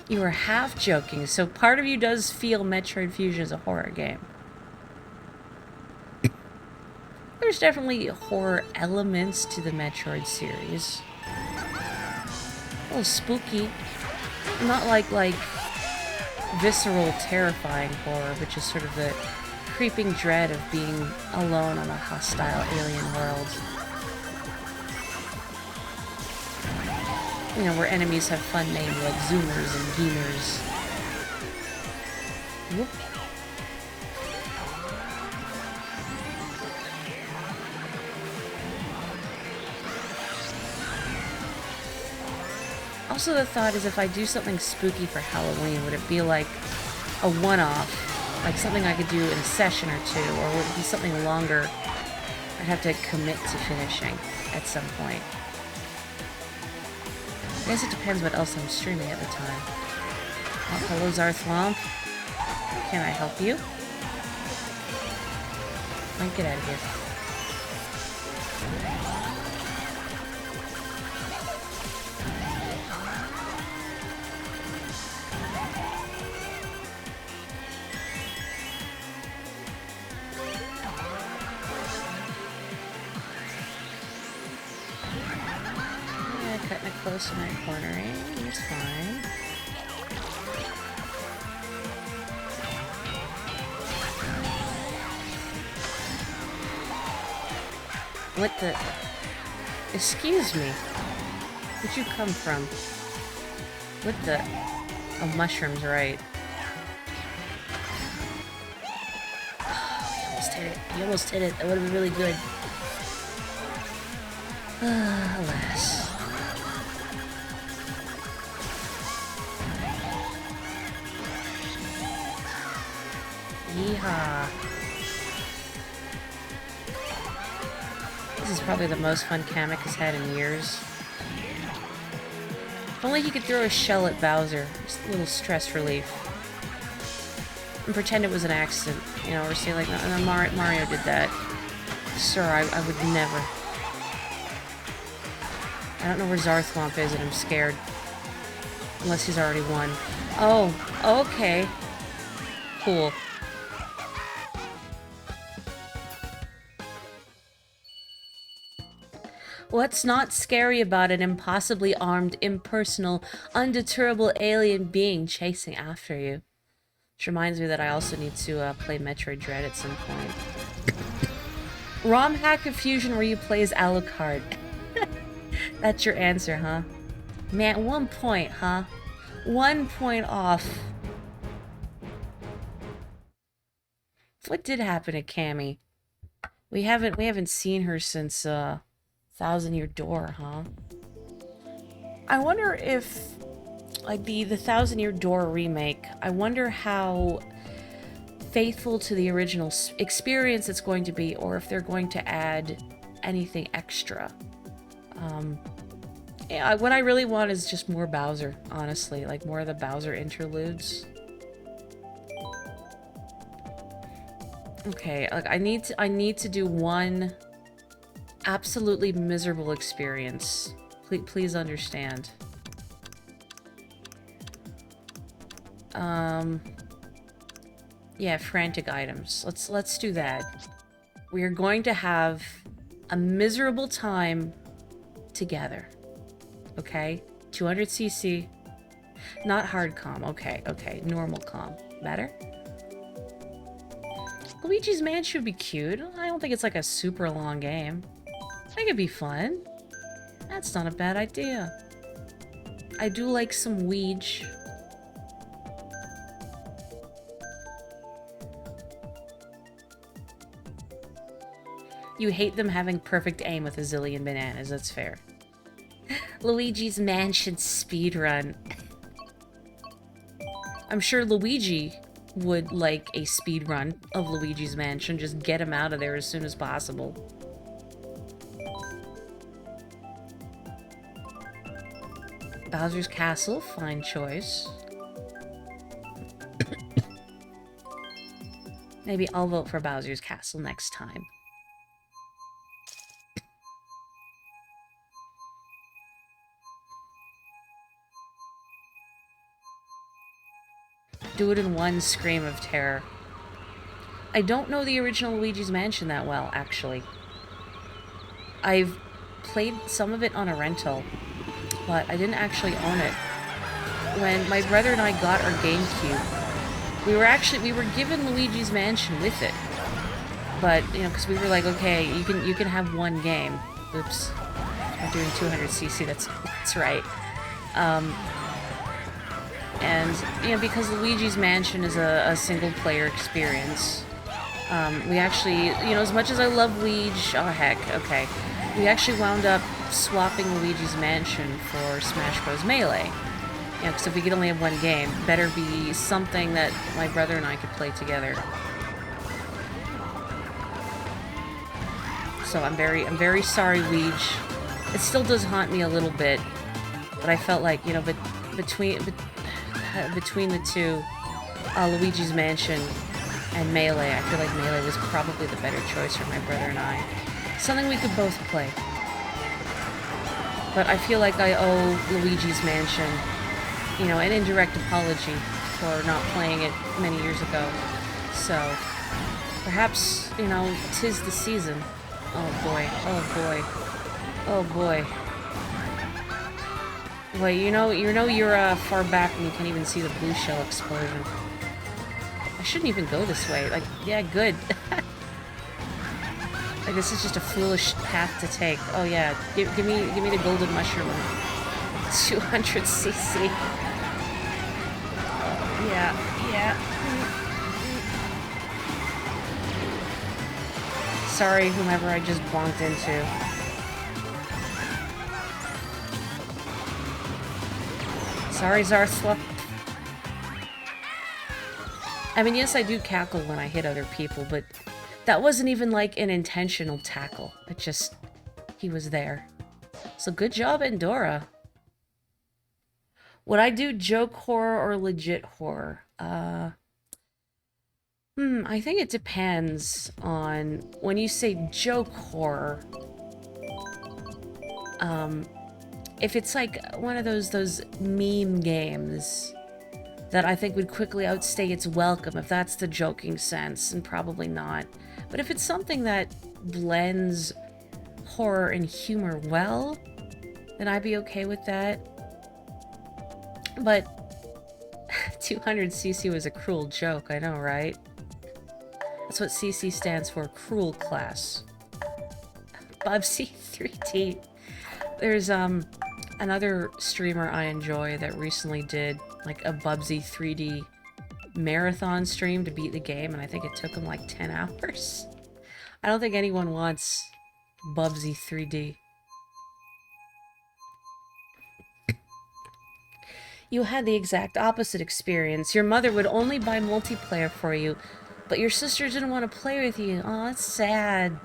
S1: You were half joking, so part of you does feel Metroid Fusion is a horror game. There's definitely horror elements to the Metroid series. A little spooky. Not like visceral, terrifying horror, but just sort of the creeping dread of being alone on a hostile alien world. You know, where enemies have fun names like Zoomers and Beamers. Whoop. Also, the thought is if I do something spooky for Halloween, would it be like a one-off? Like something I could do in a session or two? Or would it be something longer I'd have to commit to finishing at some point? I guess it depends what else I'm streaming at the time. Oh, hello, Zarthwomp. Can I help you? Like, get out of here. Cutting it close to my cornering. It's fine. What the? Excuse me. Where'd you come from? What the? Oh, mushrooms, right. Oh, he almost hit it. He almost hit it. That would have been really good. Alas. Yeehaw. This is probably the most fun Kamek has had in years. If only he could throw a shell at Bowser. Just a little stress relief. And pretend it was an accident. You know, or say like, no, Mario did that. Sir, I would never. I don't know where Zarthwomp is and I'm scared. Unless he's already won. Oh, okay. Cool. What's not scary about an impossibly armed, impersonal, undeterrable alien being chasing after you? Which reminds me that I also need to play Metroid Dread at some point. ROM hack of Fusion where you play as Alucard. That's your answer, huh? Man, 1 point, huh? 1 point off. What did happen to Cammy? We haven't seen her since Thousand Year Door, huh? I wonder if like the Thousand Year Door remake, I wonder how faithful to the original experience it's going to be, or if they're going to add anything extra. Yeah, what I really want is just more Bowser, honestly, like more of the Bowser interludes. Okay, like I need to do one absolutely miserable experience. Please understand. Yeah, frantic items. Let's do that. We are going to have a miserable time together. Okay? 200cc. Not hard comm. Okay, okay. Normal comm. Better? Luigi's Mansion would be cute. I don't think it's like a super long game. I think it'd be fun. That's not a bad idea. I do like some Weege. You hate them having perfect aim with a zillion bananas, that's fair. Luigi's Mansion speedrun. I'm sure Luigi would like a speedrun of Luigi's Mansion. Just get him out of there as soon as possible. Bowser's Castle, fine choice. Maybe I'll vote for Bowser's Castle next time. Do it in one scream of terror. I don't know the original Luigi's Mansion that well, actually. I've played some of it on a rental, but I didn't actually own it. When my brother and I got our GameCube, we were given Luigi's Mansion with it. But, you know, because we were like, okay, you can have one game. Oops. I'm doing 200cc, that's right. And, you know, because Luigi's Mansion is a single-player experience, we actually, you know, as much as I love Luigi, oh heck, okay, we actually wound up swapping Luigi's Mansion for Smash Bros. Melee. You know, because if we could only have one game, better be something that my brother and I could play together. So I'm very sorry, Luigi. It still does haunt me a little bit, but I felt like, you know, between the two, Luigi's Mansion and Melee, I feel like Melee was probably the better choice for my brother and I. Something we could both play. But I feel like I owe Luigi's Mansion, you know, an indirect apology for not playing it many years ago. So, perhaps, you know, 'tis the season. Oh boy, oh boy, oh boy. Wait, you know you're far back and you can't even see the blue shell explosion. I shouldn't even go this way. Like, yeah, good. Like, this is just a foolish path to take. Oh yeah, give me the golden mushroom. 200cc. Yeah. Sorry, whomever I just bonked into. Sorry, Zarsla. I mean, yes, I do cackle when I hit other people, but that wasn't even like an intentional tackle. It just, he was there. So good job, Endora. Would I do joke horror or legit horror? I think it depends on when you say joke horror. If it's like one of those meme games that I think would quickly outstay its welcome, if that's the joking sense, and probably not. But if it's something that blends horror and humor well, then I'd be okay with that. But 200cc was a cruel joke, I know, right? That's what CC stands for, cruel class. Bubsy 3D. There's another streamer I enjoy that recently did like a Bubsy 3D marathon stream to beat the game, and I think it took him like 10 hours. I don't think anyone wants Bubsy 3D. You had the exact opposite experience. Your mother would only buy multiplayer for you, but your sister didn't want to play with you. Oh, that's sad.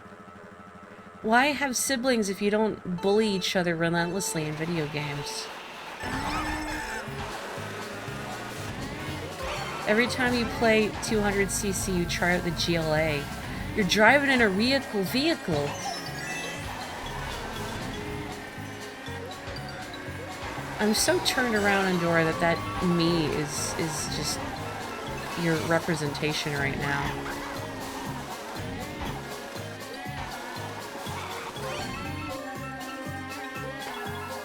S1: Why have siblings if you don't bully each other relentlessly in video games? Every time you play 200cc, you try out the GLA. You're driving in a vehicle. I'm so turned around, Andorra, that me is just your representation right now.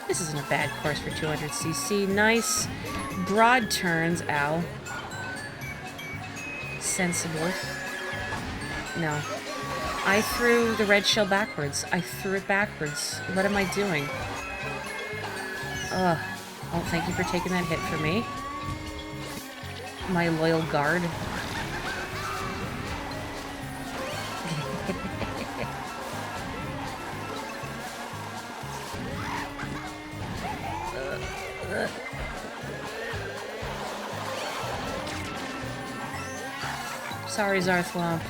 S1: This isn't a bad course for 200cc. Nice broad turns. Ow. Sensible. No. I threw the red shell backwards. I threw it backwards. What am I doing? Ugh. Oh, thank you for taking that hit for me. My loyal guard. Sorry, Zarthwomp.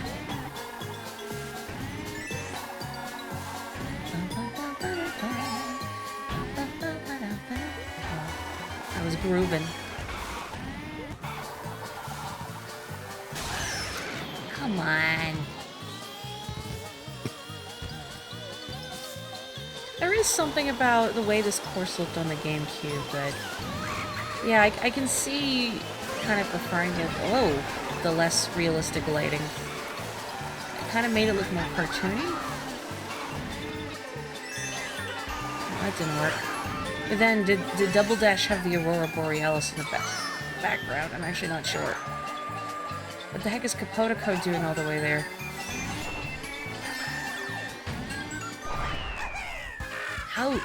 S1: I was grooving. Come on. There is something about the way this course looked on the GameCube, but yeah, I can see kind of preferring it. Oh, the less realistic lighting. It kind of made it look more cartoony. Oh, that didn't work. But then, did Double Dash have the Aurora Borealis in the background? I'm actually not sure. What the heck is Capotico doing all the way there? How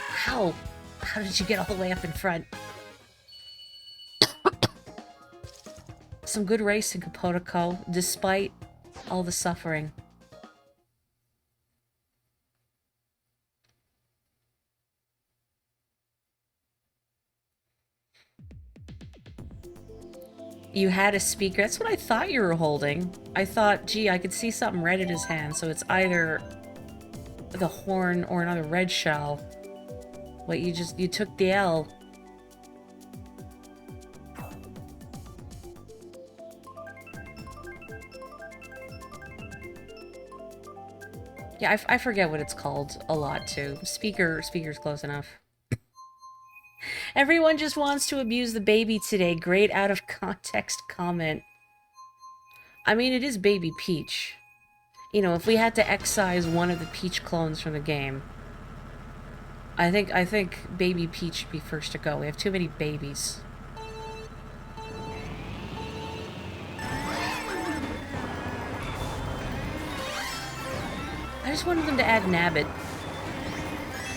S1: did you get all the way up in front? Some good racing, Capotico, despite all the suffering. You had a speaker. That's what I thought you were holding. I thought, gee, I could see something red in his hand, so it's either the horn or another red shell. Wait, you took the L. Yeah, I forget what it's called a lot, too. Speaker's close enough. Everyone just wants to abuse the baby today. Great out of context comment. I mean, it is Baby Peach. You know, if we had to excise one of the Peach clones from the game, I think Baby Peach should be first to go. We have too many babies. I just wanted them to add Nabbit.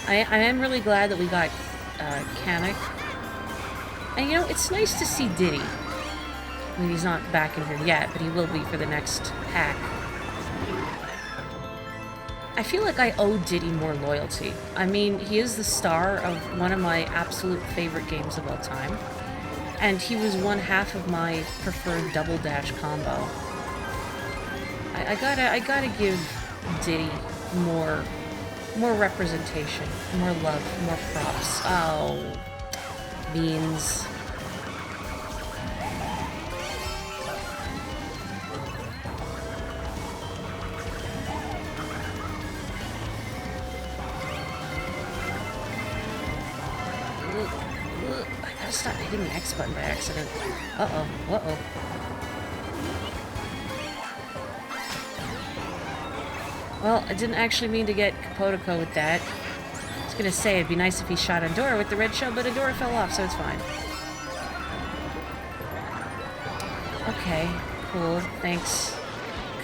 S1: I am really glad that we got Kamek. And you know, it's nice to see Diddy. I mean, he's not back in here yet, but he will be for the next pack. I feel like I owe Diddy more loyalty. I mean, he is the star of one of my absolute favorite games of all time. And he was one half of my preferred Double Dash combo. I gotta give Diddy more representation, more love, more props. Oh, beans. I gotta stop hitting the X button by accident. Uh-oh. Well, I didn't actually mean to get Capotico with that. I was gonna say it'd be nice if he shot Andorra with the red shell, but Andorra fell off, so it's fine. Okay, cool, thanks.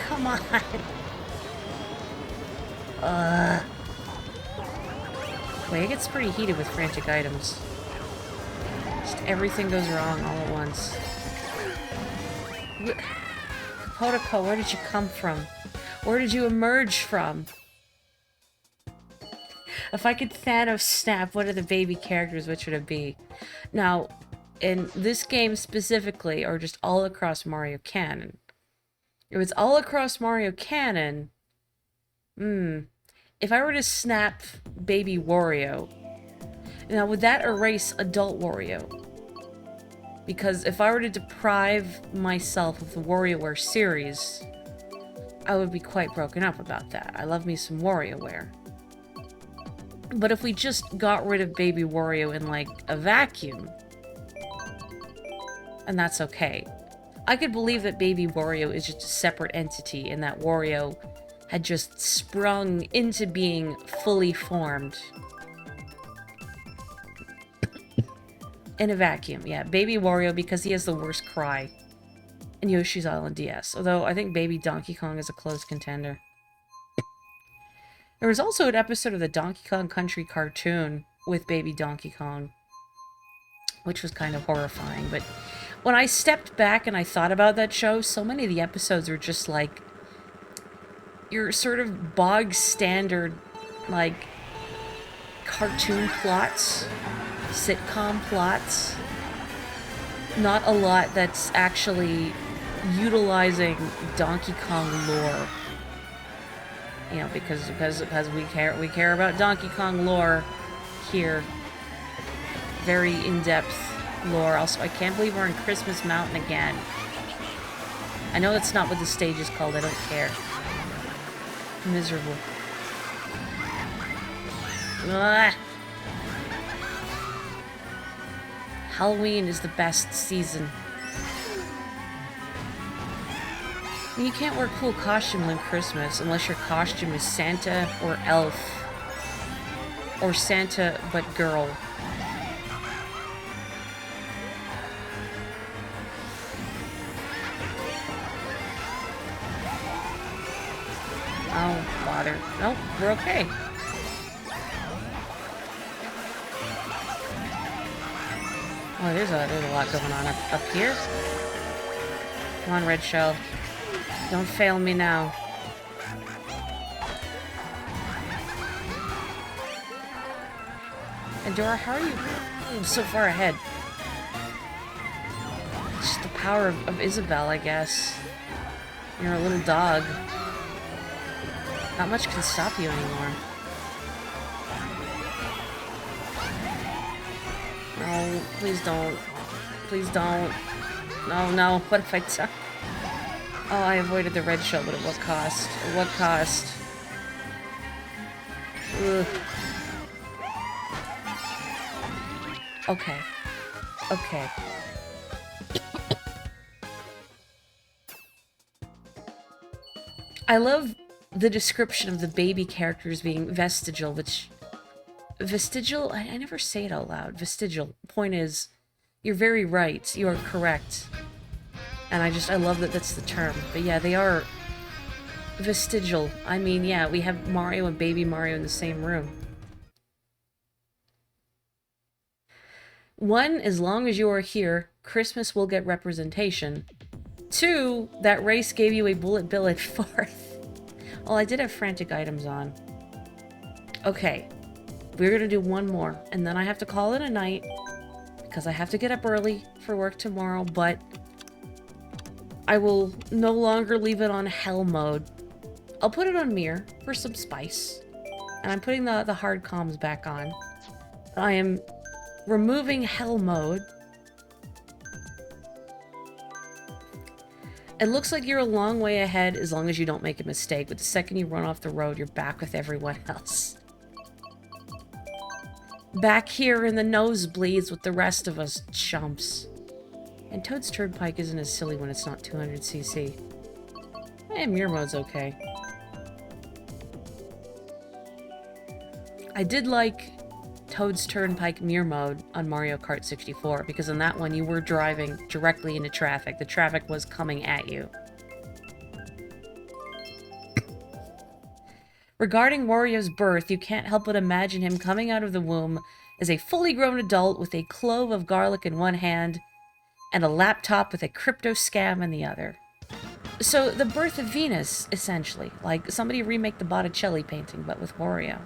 S1: Come on! Wait, it gets pretty heated with frantic items. Just everything goes wrong all at once. Capotico, where did you come from? Where did you emerge from? If I could Thanos snap one of the baby characters, which would it be? Now, in this game specifically, or just all across Mario Canon. If it's all across Mario Canon, if I were to snap Baby Wario, now would that erase Adult Wario? Because if I were to deprive myself of the WarioWare series, I would be quite broken up about that. I love me some WarioWare. But if we just got rid of Baby Wario in, like, a vacuum, and that's okay. I could believe that Baby Wario is just a separate entity and that Wario had just sprung into being fully formed. In a vacuum, yeah. Baby Wario because he has the worst cry in Yoshi's Island DS. Although I think Baby Donkey Kong is a close contender. There was also an episode of the Donkey Kong Country cartoon with Baby Donkey Kong, which was kind of horrifying. But when I stepped back and I thought about that show, so many of the episodes were just like your sort of bog standard, like, cartoon plots, sitcom plots. Not a lot that's actually utilizing Donkey Kong lore. You know, because we care about Donkey Kong lore here. Very in-depth lore. Also, I can't believe we're in Christmas Mountain again. I know that's not what the stage is called. I don't care. Miserable. Ugh. Halloween is the best season. I mean, you can't wear cool costumes on Christmas unless your costume is Santa or Elf. Or Santa but girl. Oh, bother. Nope, we're okay. Oh, there's a lot going on up here. Come on, Red Shell. Don't fail me now. Adora, how are you so far ahead? It's just the power of Isabelle, I guess. You're a little dog. Not much can stop you anymore. No, please don't. Please don't. No, no. What if I die? Oh, I avoided the red shell, but at what cost? At what cost? Ugh. Okay. Okay. I love the description of the baby characters being vestigial, which... Vestigial? I never say it out loud. Vestigial. Point is, you're very right. You are correct. And I love that that's the term. But yeah, they are vestigial. I mean, yeah, we have Mario and Baby Mario in the same room. One, as long as you are here, Christmas will get representation. Two, that race gave you a bullet bill at 4th. Well, I did have frantic items on. Okay. We're gonna do one more, and then I have to call it a night, because I have to get up early for work tomorrow, but I will no longer leave it on hell mode. I'll put it on mirror for some spice, and I'm putting the hard comms back on. I am removing hell mode. It looks like you're a long way ahead as long as you don't make a mistake, but the second you run off the road, you're back with everyone else. Back here in the nosebleeds with the rest of us chumps. And Toad's Turnpike isn't as silly when it's not 200cc. Mirror mode's okay. I did like Toad's Turnpike mirror mode on Mario Kart 64, because in that one you were driving directly into traffic. The traffic was coming at you. Regarding Wario's birth, you can't help but imagine him coming out of the womb as a fully grown adult with a clove of garlic in one hand and a laptop with a crypto scam in the other. So, the birth of Venus, essentially. Like, somebody remake the Botticelli painting, but with Wario.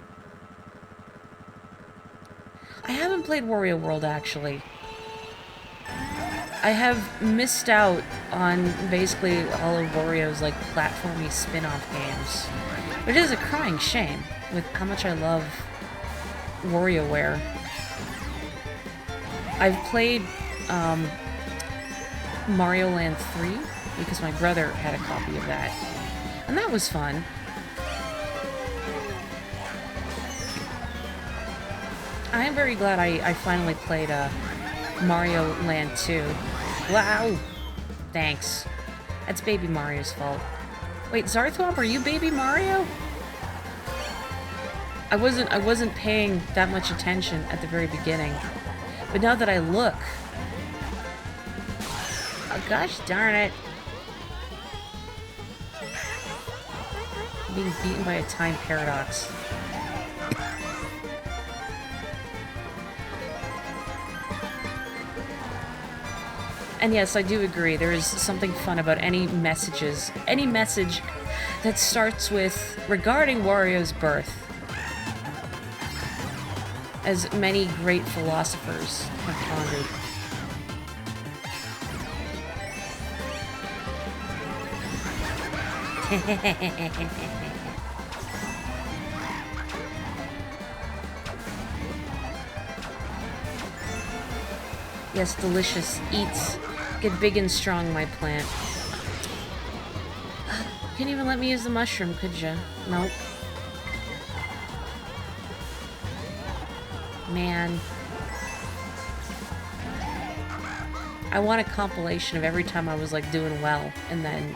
S1: I haven't played Wario World, actually. I have missed out on basically all of Wario's like platformy spin-off games, which is a crying shame with how much I love WarioWare. I've played Mario Land 3 because my brother had a copy of that, and that was fun. I am very glad I finally played Mario Land 2. Wow! Thanks. That's Baby Mario's fault. Wait, Zarthwomp, are you Baby Mario? I wasn't paying that much attention at the very beginning. But now that I look... Oh, gosh darn it. I'm being beaten by a time paradox. And yes, I do agree. There is something fun about any message that starts with regarding Wario's birth. As many great philosophers have pondered. Yes, delicious. Eat. Get big and strong, my plant. Couldn't even let me use the mushroom, could ya? Nope. Man. I want a compilation of every time I was, like, doing well, and then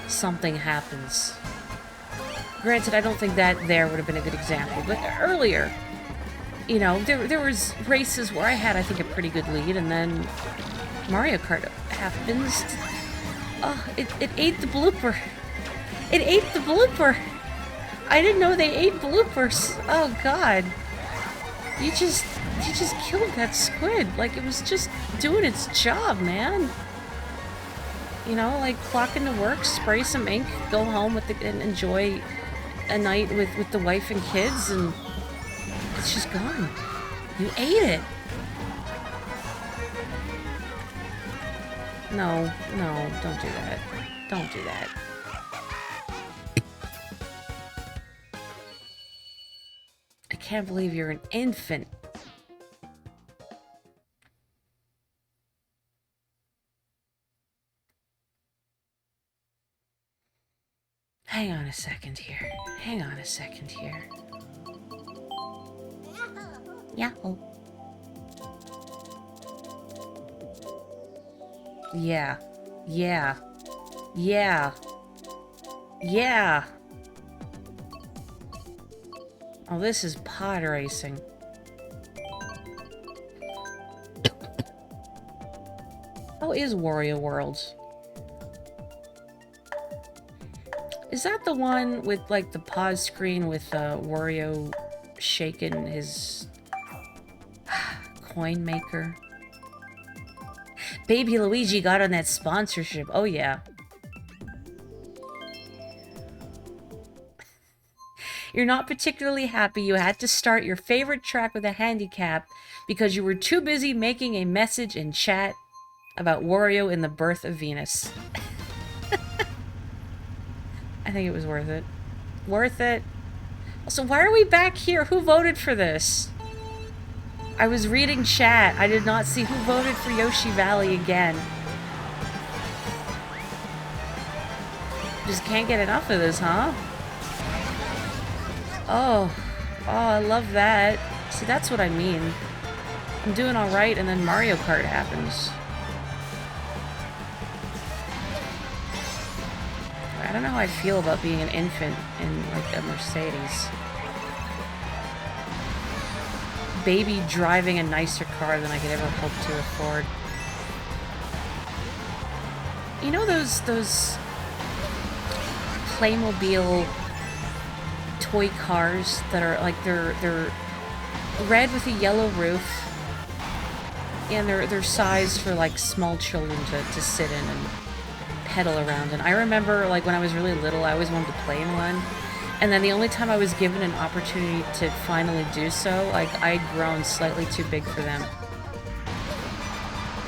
S1: something happens. Granted, I don't think that there would have been a good example, but earlier, you know, there was races where I had, I think, a pretty good lead, and then Mario Kart happens. Oh, it ate the blooper. It ate the blooper. I didn't know they ate bloopers. Oh, God. You just killed that squid. Like, it was just doing its job, man. You know, like, clock into work, spray some ink, go home with and enjoy a night with the wife and kids, and it's just gone. You ate it. No, don't do that. Don't do that. I can't believe you're an infant. Hang on a second here. Hang on a second here. Yahoo. Yeah. Yeah. Yeah. Yeah. Oh, this is pod racing. How is Wario World? Is that the one with, like, the pause screen with Wario shaking his coin maker? Baby Luigi got on that sponsorship. Oh, yeah. You're not particularly happy you had to start your favorite track with a handicap because you were too busy making a message in chat about Wario and the birth of Venus. I think it was worth it. Worth it. Also, why are we back here? Who voted for this? I was reading chat. I did not see who voted for Yoshi Valley again. Just can't get enough of this, huh? Oh, I love that. See, that's what I mean. I'm doing alright, and then Mario Kart happens. I don't know how I feel about being an infant in, like, a Mercedes. Baby driving a nicer car than I could ever hope to afford. You know those Playmobil toy cars that are like they're red with a yellow roof, and they're sized for like small children to sit in and pedal around. And I remember, like, when I was really little, I always wanted to play in one. And then the only time I was given an opportunity to finally do so, like, I'd grown slightly too big for them.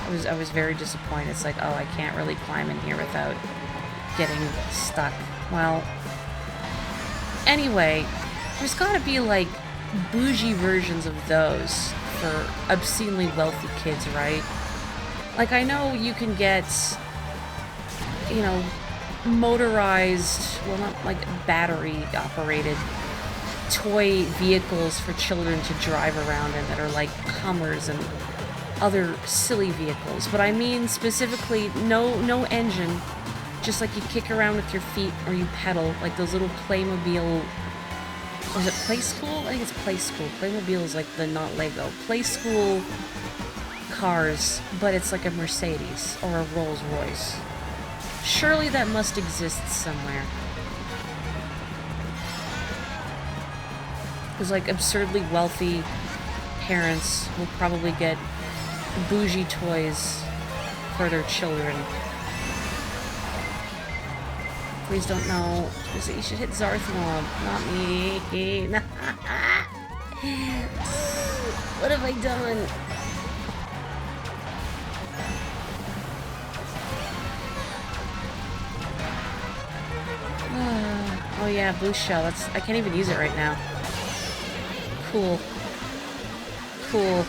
S1: I was very disappointed. It's like, oh, I can't really climb in here without getting stuck. Well, anyway, there's gotta be, like, bougie versions of those for obscenely wealthy kids, right? Like, I know you can get, you know, motorized, well, not like battery-operated toy vehicles for children to drive around in that are like Hummers and other silly vehicles. But I mean specifically no engine, just like you kick around with your feet or you pedal, like those little Playmobil. Was it Play School? I think it's Play School. Playmobil is like the not Lego. Play School cars, but it's like a Mercedes or a Rolls Royce. Surely that must exist somewhere. Because, like, absurdly wealthy parents will probably get bougie toys for their children. Please don't know. You should hit Zarth Mob, not me. What have I done? Oh yeah, boost shell. I can't even use it right now. Cool. Cool.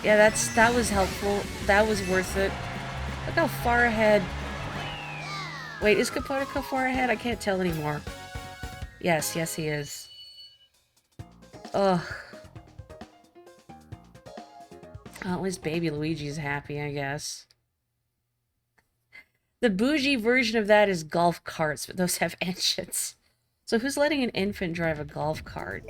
S1: Yeah, that was helpful. That was worth it. Look how far ahead. Wait, is Capotico far ahead? I can't tell anymore. Yes, he is. Ugh. Oh, at least baby Luigi's happy, I guess. The bougie version of that is golf carts, but those have engines. So who's letting an infant drive a golf cart?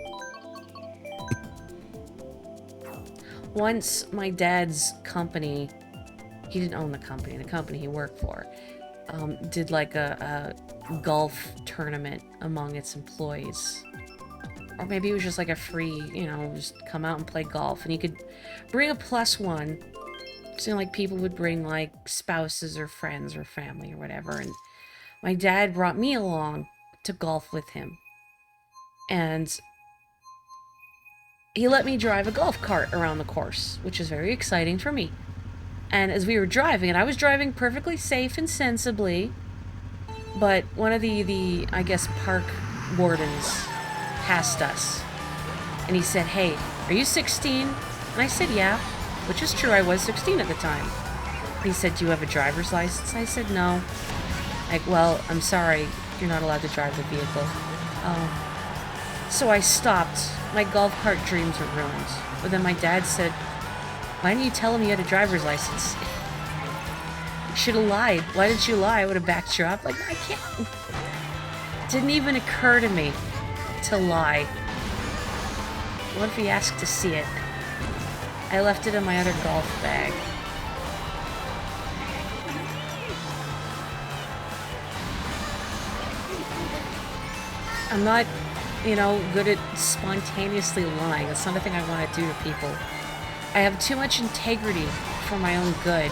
S1: Once my dad's company, he didn't own the company he worked for, did like a golf tournament among its employees. Or maybe it was just like a free, you know, just come out and play golf. And you could bring a +1. So, like, people would bring, like, spouses or friends or family or whatever. And my dad brought me along to golf with him. And he let me drive a golf cart around the course, which is very exciting for me. And as we were driving, and I was driving perfectly safe and sensibly, but one of the I guess, park wardens passed us. And he said, "Hey, are you 16? And I said, "Yeah." Which is true, I was 16 at the time. He said, "Do you have a driver's license?" I said, "No." Like, well, I'm sorry, you're not allowed to drive the vehicle. Oh. So I stopped. My golf cart dreams were ruined. But then my dad said, "Why didn't you tell him you had a driver's license?" You should have lied. Why didn't you lie? I would have backed you up. Like, I can't. Didn't even occur to me to lie. What if he asked to see it? I left it in my other golf bag. I'm not, you know, good at spontaneously lying. That's not a thing I want to do to people. I have too much integrity for my own good.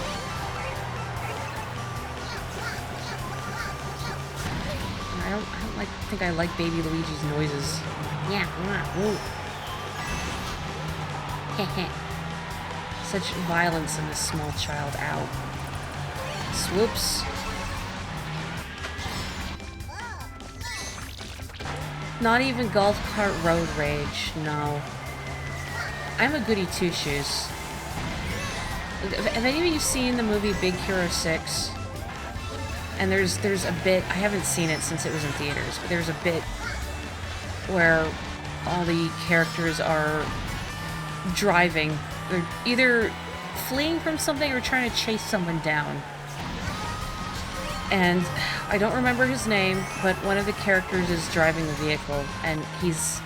S1: I don't think I like baby Luigi's noises. Yeah, heh. Such violence in this small child. Ow. Swoops. Not even golf cart road rage. No. I'm a goody two-shoes. Have any of you seen the movie Big Hero 6? And there's a bit, I haven't seen it since it was in theaters, but there's a bit where all the characters are driving. They're either fleeing from something or trying to chase someone down. And I don't remember his name, but one of the characters is driving the vehicle, and he's,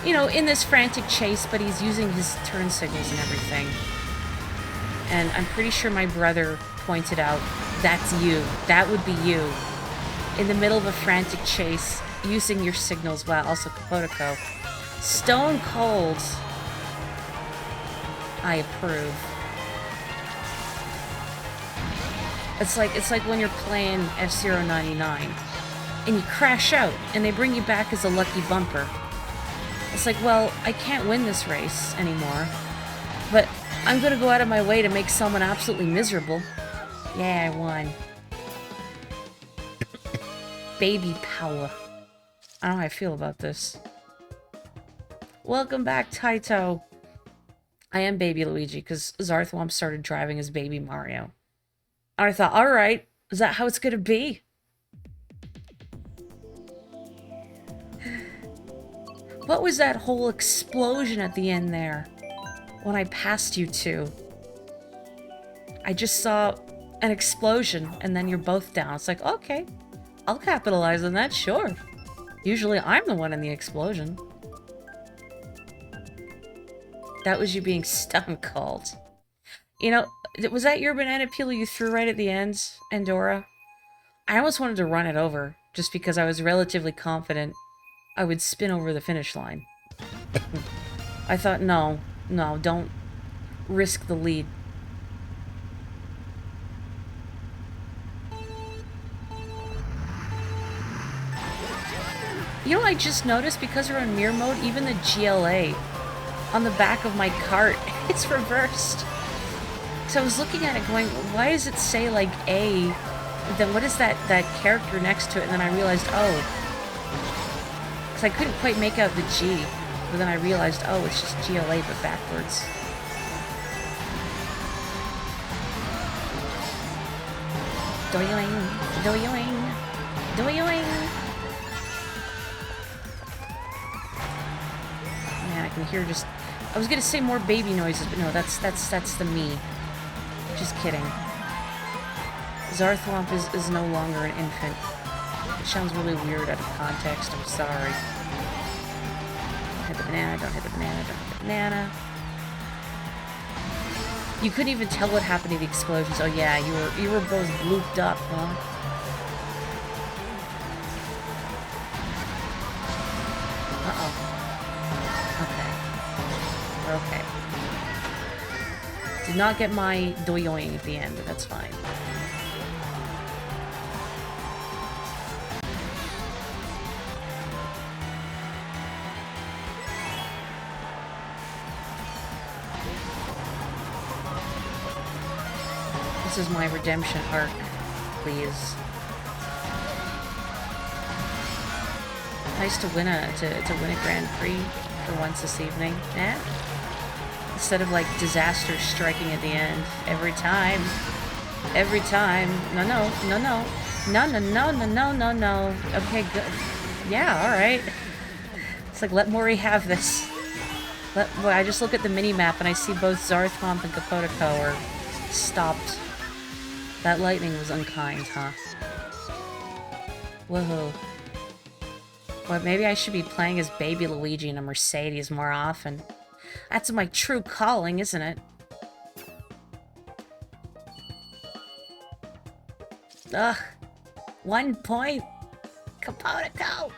S1: you know, in this frantic chase, but he's using his turn signals and everything. And I'm pretty sure my brother pointed out, that's you. That would be you. In the middle of a frantic chase, using your signals. Wow, also Capotico. Stone cold. I approve. It's like when you're playing F-Zero 99 and you crash out and they bring you back as a lucky bumper. It's like, well, I can't win this race anymore, but I'm gonna go out of my way to make someone absolutely miserable. Yeah, I won. Baby power. I don't know how I feel about this. Welcome back, Taito. I am Baby Luigi, because Zarthwomp started driving as Baby Mario. And I thought, alright, is that how it's gonna be? What was that whole explosion at the end there? When I passed you two? I just saw an explosion, and then you're both down. It's like, okay, I'll capitalize on that, sure. Usually I'm the one in the explosion. That was you being stone cold. You know, was that your banana peel you threw right at the end, Andorra? I almost wanted to run it over, just because I was relatively confident I would spin over the finish line. I thought, no, don't risk the lead. You know, I just noticed, because we're in mirror mode, even the GLA on the back of my cart, it's reversed. So I was looking at it going, why does it say, like, A? But then what is that character next to it? And then I realized, oh. Because I couldn't quite make out the G. But then I realized, oh, it's just GLA, but backwards. Doyoing, doyoing, doyoing. Man, I can hear just... I was gonna say more baby noises, but no, that's the me. Just kidding. Zarthwomp is no longer an infant. It sounds really weird out of context, I'm sorry. Don't hit the banana, don't hit the banana, don't hit the banana. You couldn't even tell what happened to the explosions. Oh yeah, you were both blooped up, huh? Okay. Did not get my doyoing at the end, but that's fine. This is my redemption arc, please. Nice to win a Grand Prix for once this evening. Eh? Instead of, like, disaster striking at the end. Every time. Every time. No. No. Okay, good. Yeah, alright. It's like, let Mori have this. Well, I just look at the mini-map and I see both Zarthwomp and Kapotoko are stopped. That lightning was unkind, huh? Woohoo. Well, maybe I should be playing as Baby Luigi in a Mercedes more often. That's my true calling, isn't it? Ugh. 1 point. Kapotoko.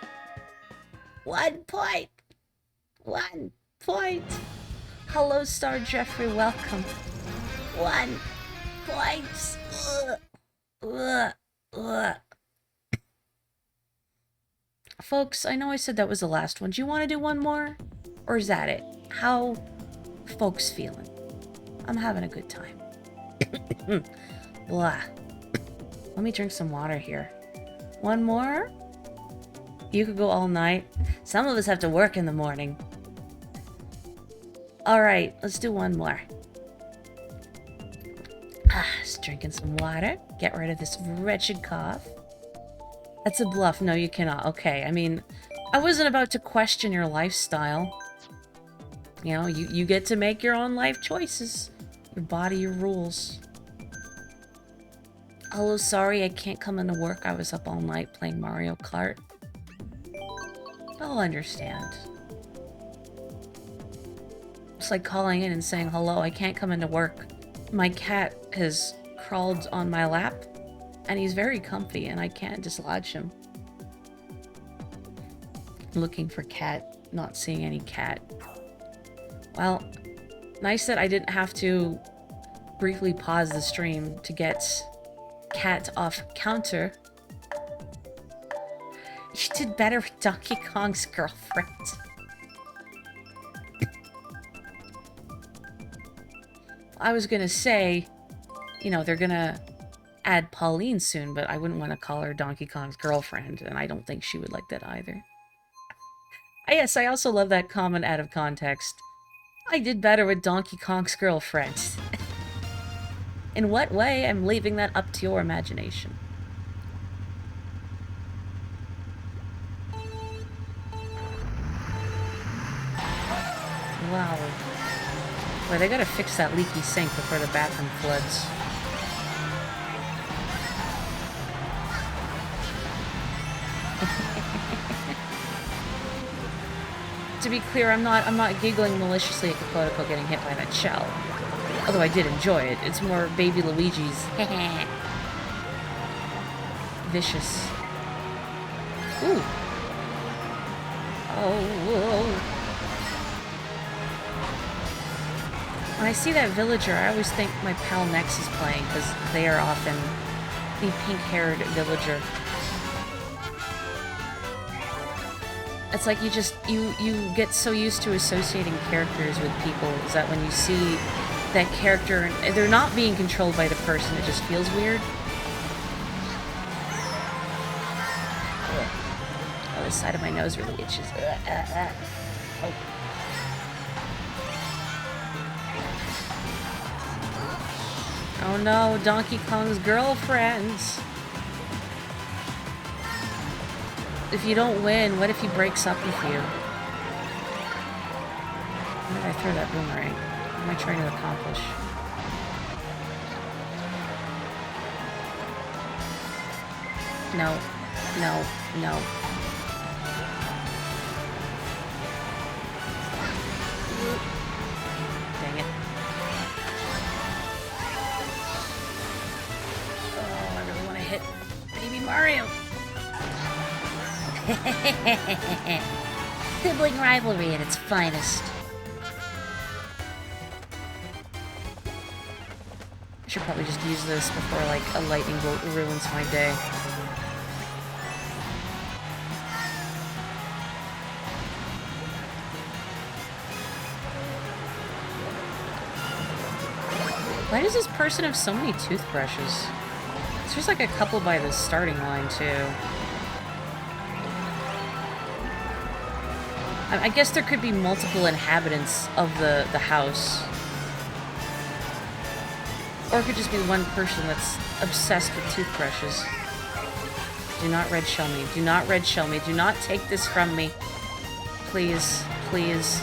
S1: 1 point. 1 point. Hello, Star Jeffrey. Welcome. 1 point. Ugh. Folks, I know I said that was the last one. Do you want to do one more? Or is that it? How folks feeling? I'm having a good time. Blah. Let me drink some water here. One more? You could go all night. Some of us have to work in the morning. Alright, let's do one more. Just drinking some water. Get rid of this wretched cough. That's a bluff. No, you cannot. Okay, I mean, I wasn't about to question your lifestyle. You know, you get to make your own life choices. Your body, your rules. Hello, sorry I can't come into work. I was up all night playing Mario Kart. I'll understand. It's like calling in and saying, hello, I can't come into work. My cat has crawled on my lap, and he's very comfy, and I can't dislodge him. Looking for cat, not seeing any cat. Well, nice that I didn't have to briefly pause the stream to get cat off counter. You did better with Donkey Kong's girlfriend. I was gonna say, you know, they're gonna add Pauline soon, but I wouldn't want to call her Donkey Kong's girlfriend, and I don't think she would like that either. Yes, I also love that comment out of context. I did better with Donkey Kong's girlfriend. In what way? I'm leaving that up to your imagination. Wow. Boy, they gotta fix that leaky sink before the bathroom floods. To be clear, I'm not giggling maliciously at Kapotoko getting hit by that shell. Although I did enjoy it. It's more Baby Luigi's. Vicious. Ooh. Oh. When I see that villager, I always think my pal Nex is playing, because they are often the pink-haired villager. It's like you get so used to associating characters with people, is that when you see that character, they're not being controlled by the person, it just feels weird. Oh, the side of my nose really itches. Oh. Oh no, Donkey Kong's girlfriends. If you don't win, what if he breaks up with you? Where did I throw that boomerang? What am I trying to accomplish? No. No. No. Dang it. Oh, I really want to hit Baby Mario. Sibling rivalry at its finest. I should probably just use this before, like, a lightning bolt ruins my day. Why does this person have so many toothbrushes? There's like a couple by the starting line, too. I guess there could be multiple inhabitants of the house. Or it could just be one person that's obsessed with toothbrushes. Do not red shell me. Do not red shell me. Do not take this from me. Please. Please.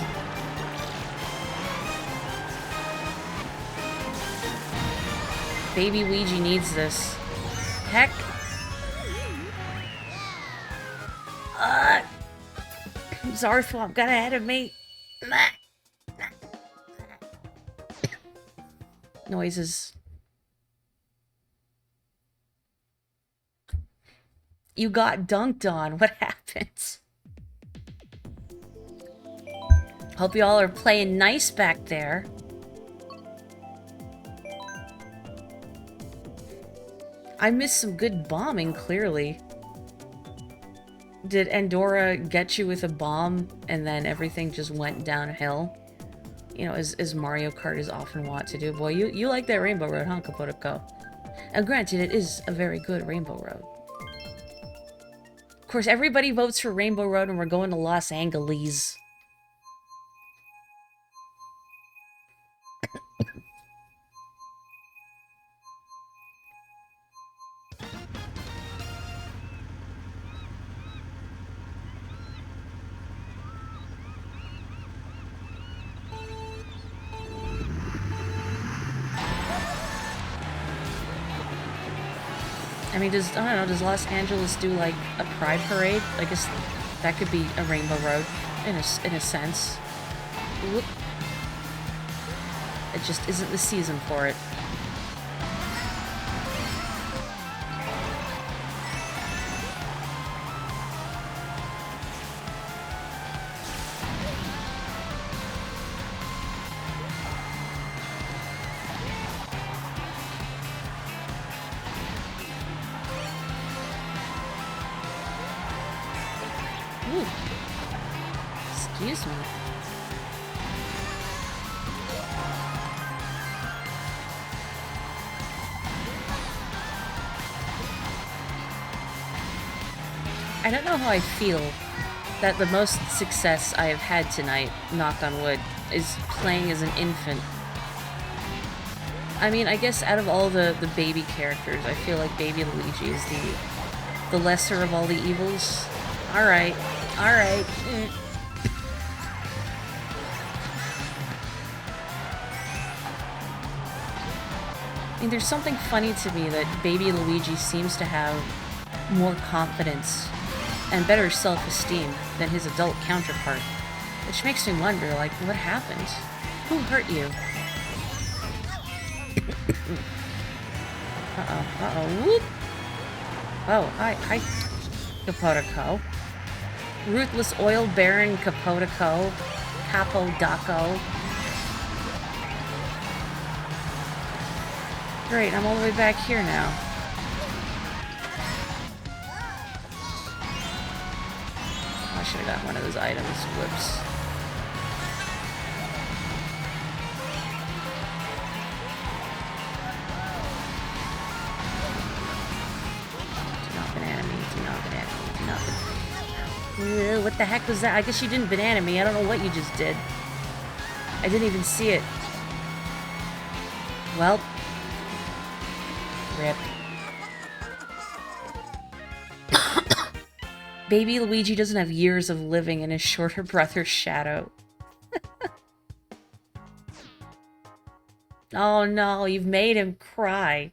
S1: Baby Ouija needs this. Heck. Zarthwomp got ahead of me. Noises. You got dunked on. What happened? Hope you all are playing nice back there. I missed some good bombing, clearly. Did Andorra get you with a bomb and then everything just went downhill? You know, as Mario Kart is often wont to do. Boy, you like that Rainbow Road, huh, Kapotoko? And granted, it is a very good Rainbow Road. Of course, everybody votes for Rainbow Road and we're going to Los Angeles. I mean, I don't know, does Los Angeles do, like, a pride parade? I guess that could be a Rainbow Road, in a sense. Whoop. It just isn't the season for it. Excuse me. I don't know how I feel that the most success I have had tonight, knock on wood, is playing as an infant. I mean, I guess out of all the baby characters, I feel like Baby Luigi is the lesser of all the evils. Alright, alright. I mean, there's something funny to me that Baby Luigi seems to have more confidence and better self-esteem than his adult counterpart, which makes me wonder, like, what happened? Who hurt you? Uh-oh, whoop! Oh, hi, Capotico. Ruthless Oil Baron Capotico. Capo Daco. Great, I'm all the way back here now. I should have got one of those items. Whoops. Do not banana me. Do not banana me. Do not banana me. What the heck was that? I guess you didn't banana me. I don't know what you just did. I didn't even see it. Well. Rip. Baby Luigi doesn't have years of living in his shorter brother's shadow. Oh no, you've made him cry.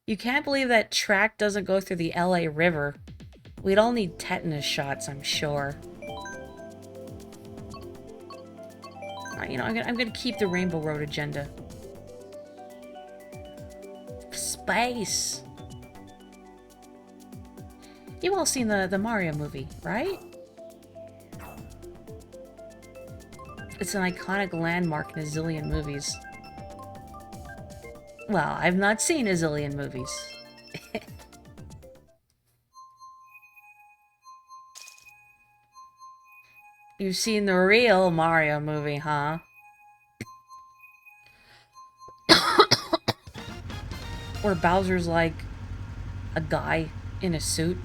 S1: You can't believe that track doesn't go through the LA River. We'd all need tetanus shots, I'm sure. You know, I'm gonna keep the Rainbow Road agenda. Space! You've all seen the Mario movie, right? It's an iconic landmark in a zillion movies. Well, I've not seen a zillion movies. You've seen the real Mario movie, huh? Where Bowser's like a guy in a suit.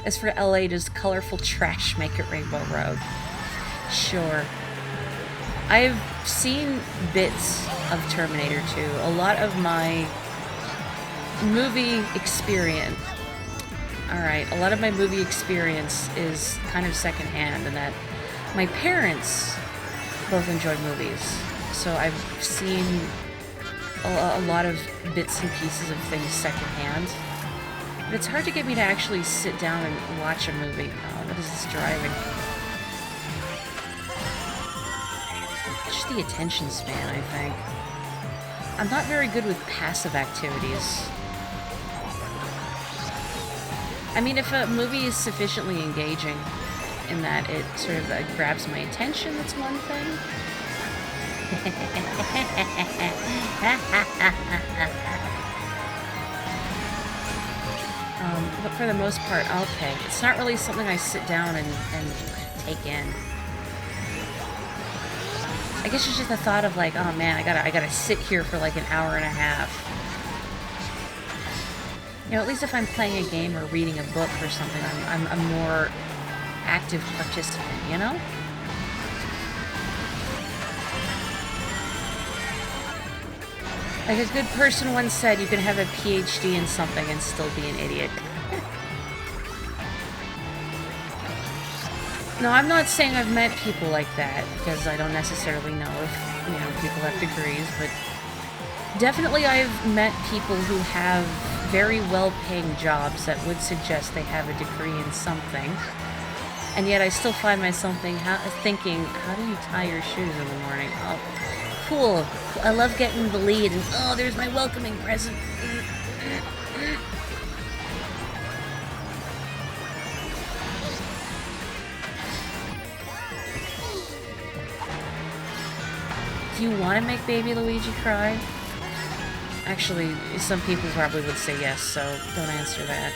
S1: As for LA, does colorful trash make it Rainbow Road? Sure. I've seen bits of Terminator 2. A lot of my movie experience... Alright, a lot of my movie experience is kind of secondhand in that my parents both enjoy movies. So I've seen a lot of bits and pieces of things secondhand. But it's hard to get me to actually sit down and watch a movie. Oh, what is this driving? Just the attention span, I think. I'm not very good with passive activities. I mean, if a movie is sufficiently engaging in that it sort of grabs my attention, that's one thing. But for the most part, okay. It's not really something I sit down and take in. I guess it's just the thought of like, oh man, I gotta sit here for like an hour and a half. You know, at least if I'm playing a game or reading a book or something, I'm a more active participant, you know? Like a good person once said, you can have a PhD in something and still be an idiot. No, I'm not saying I've met people like that, because I don't necessarily know if, you know, people have degrees, but definitely I've met people who have very well-paying jobs that would suggest they have a degree in something, and yet I still find myself thinking, how do you tie your shoes in the morning? Oh, cool. I love getting the lead, and oh, there's my welcoming present. Do you want to make Baby Luigi cry? Actually, some people probably would say yes, so don't answer that.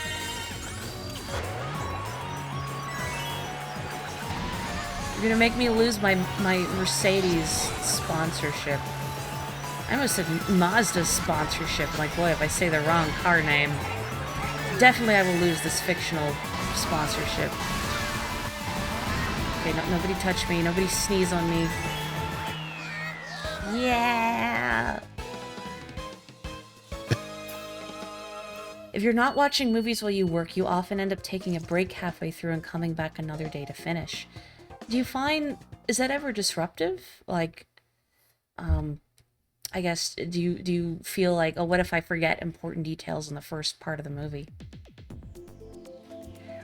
S1: You're gonna make me lose my Mercedes sponsorship. I almost said Mazda sponsorship. I'm like, boy, if I say the wrong car name, definitely I will lose this fictional sponsorship. Okay, nobody touch me. Nobody sneeze on me. Yeah! If you're not watching movies while you work, you often end up taking a break halfway through and coming back another day to finish. Do you find... is that ever disruptive? Like, I guess, do you feel like, oh, what if I forget important details in the first part of the movie?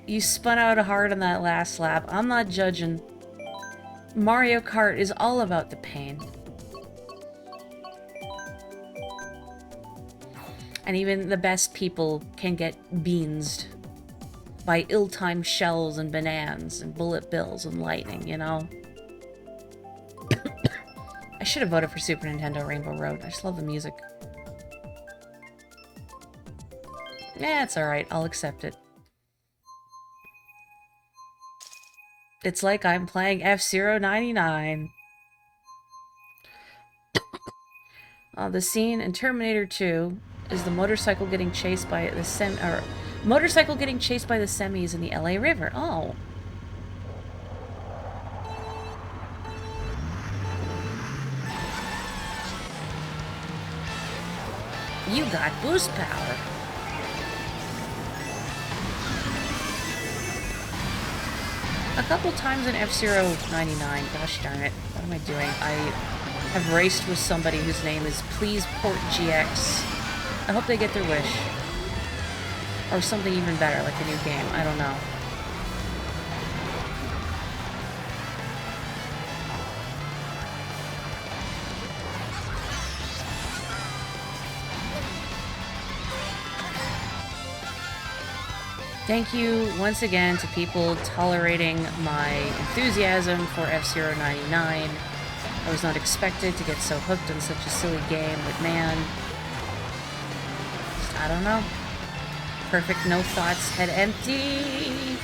S1: You spun out hard on that last lap. I'm not judging. Mario Kart is all about the pain. And even the best people can get beansed by ill-timed shells and bananas and bullet bills and lightning, you know? I should have voted for Super Nintendo Rainbow Road. I just love the music. Yeah, it's alright. I'll accept it. It's like I'm playing F-Zero 99. The scene in Terminator 2 is the motorcycle getting chased by the motorcycle getting chased by the semis in the LA River. Oh. You got boost power. A couple times in F-Zero 99, gosh darn it, what am I doing? I have raced with somebody whose name is Please Port GX. I hope they get their wish. Or something even better, like a new game, I don't know. Thank you once again to people tolerating my enthusiasm for F-Zero 99. I was not expected to get so hooked on such a silly game, but man, just, I don't know. Perfect, no thoughts, head empty.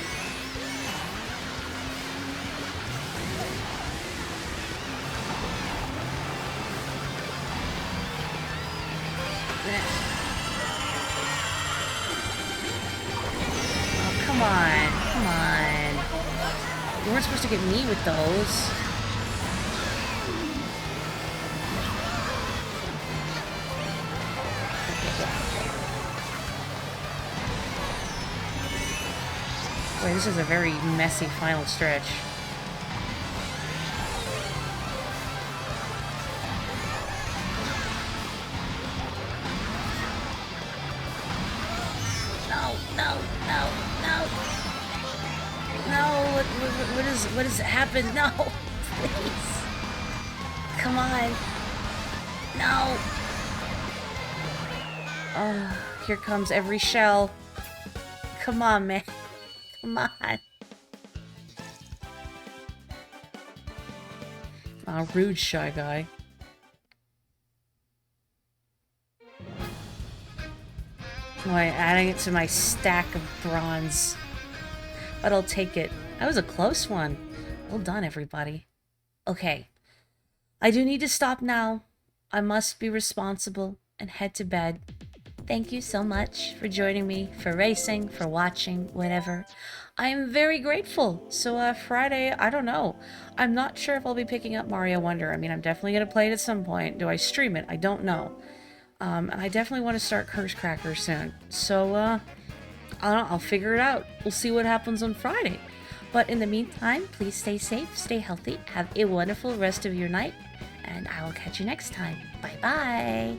S1: Come on, come on. You weren't supposed to get me with those. Boy, this is a very messy final stretch. What has happened? No, please. Come on. No. Oh, here comes every shell. Come on, man. Come on. Aw, rude, Shy Guy. Boy, adding it to my stack of bronze. But I'll take it. That was a close one. Well done, everybody. Okay. I do need to stop now. I must be responsible and head to bed. Thank you so much for joining me, for racing, for watching, whatever. I am very grateful. So, Friday, I don't know. I'm not sure if I'll be picking up Mario Wonder. I mean, I'm definitely going to play it at some point. Do I stream it? I don't know. And I definitely want to start Curse Cracker soon. So, I don't know. I'll figure it out. We'll see what happens on Friday. But in the meantime, please stay safe, stay healthy, have a wonderful rest of your night, and I will catch you next time. Bye-bye!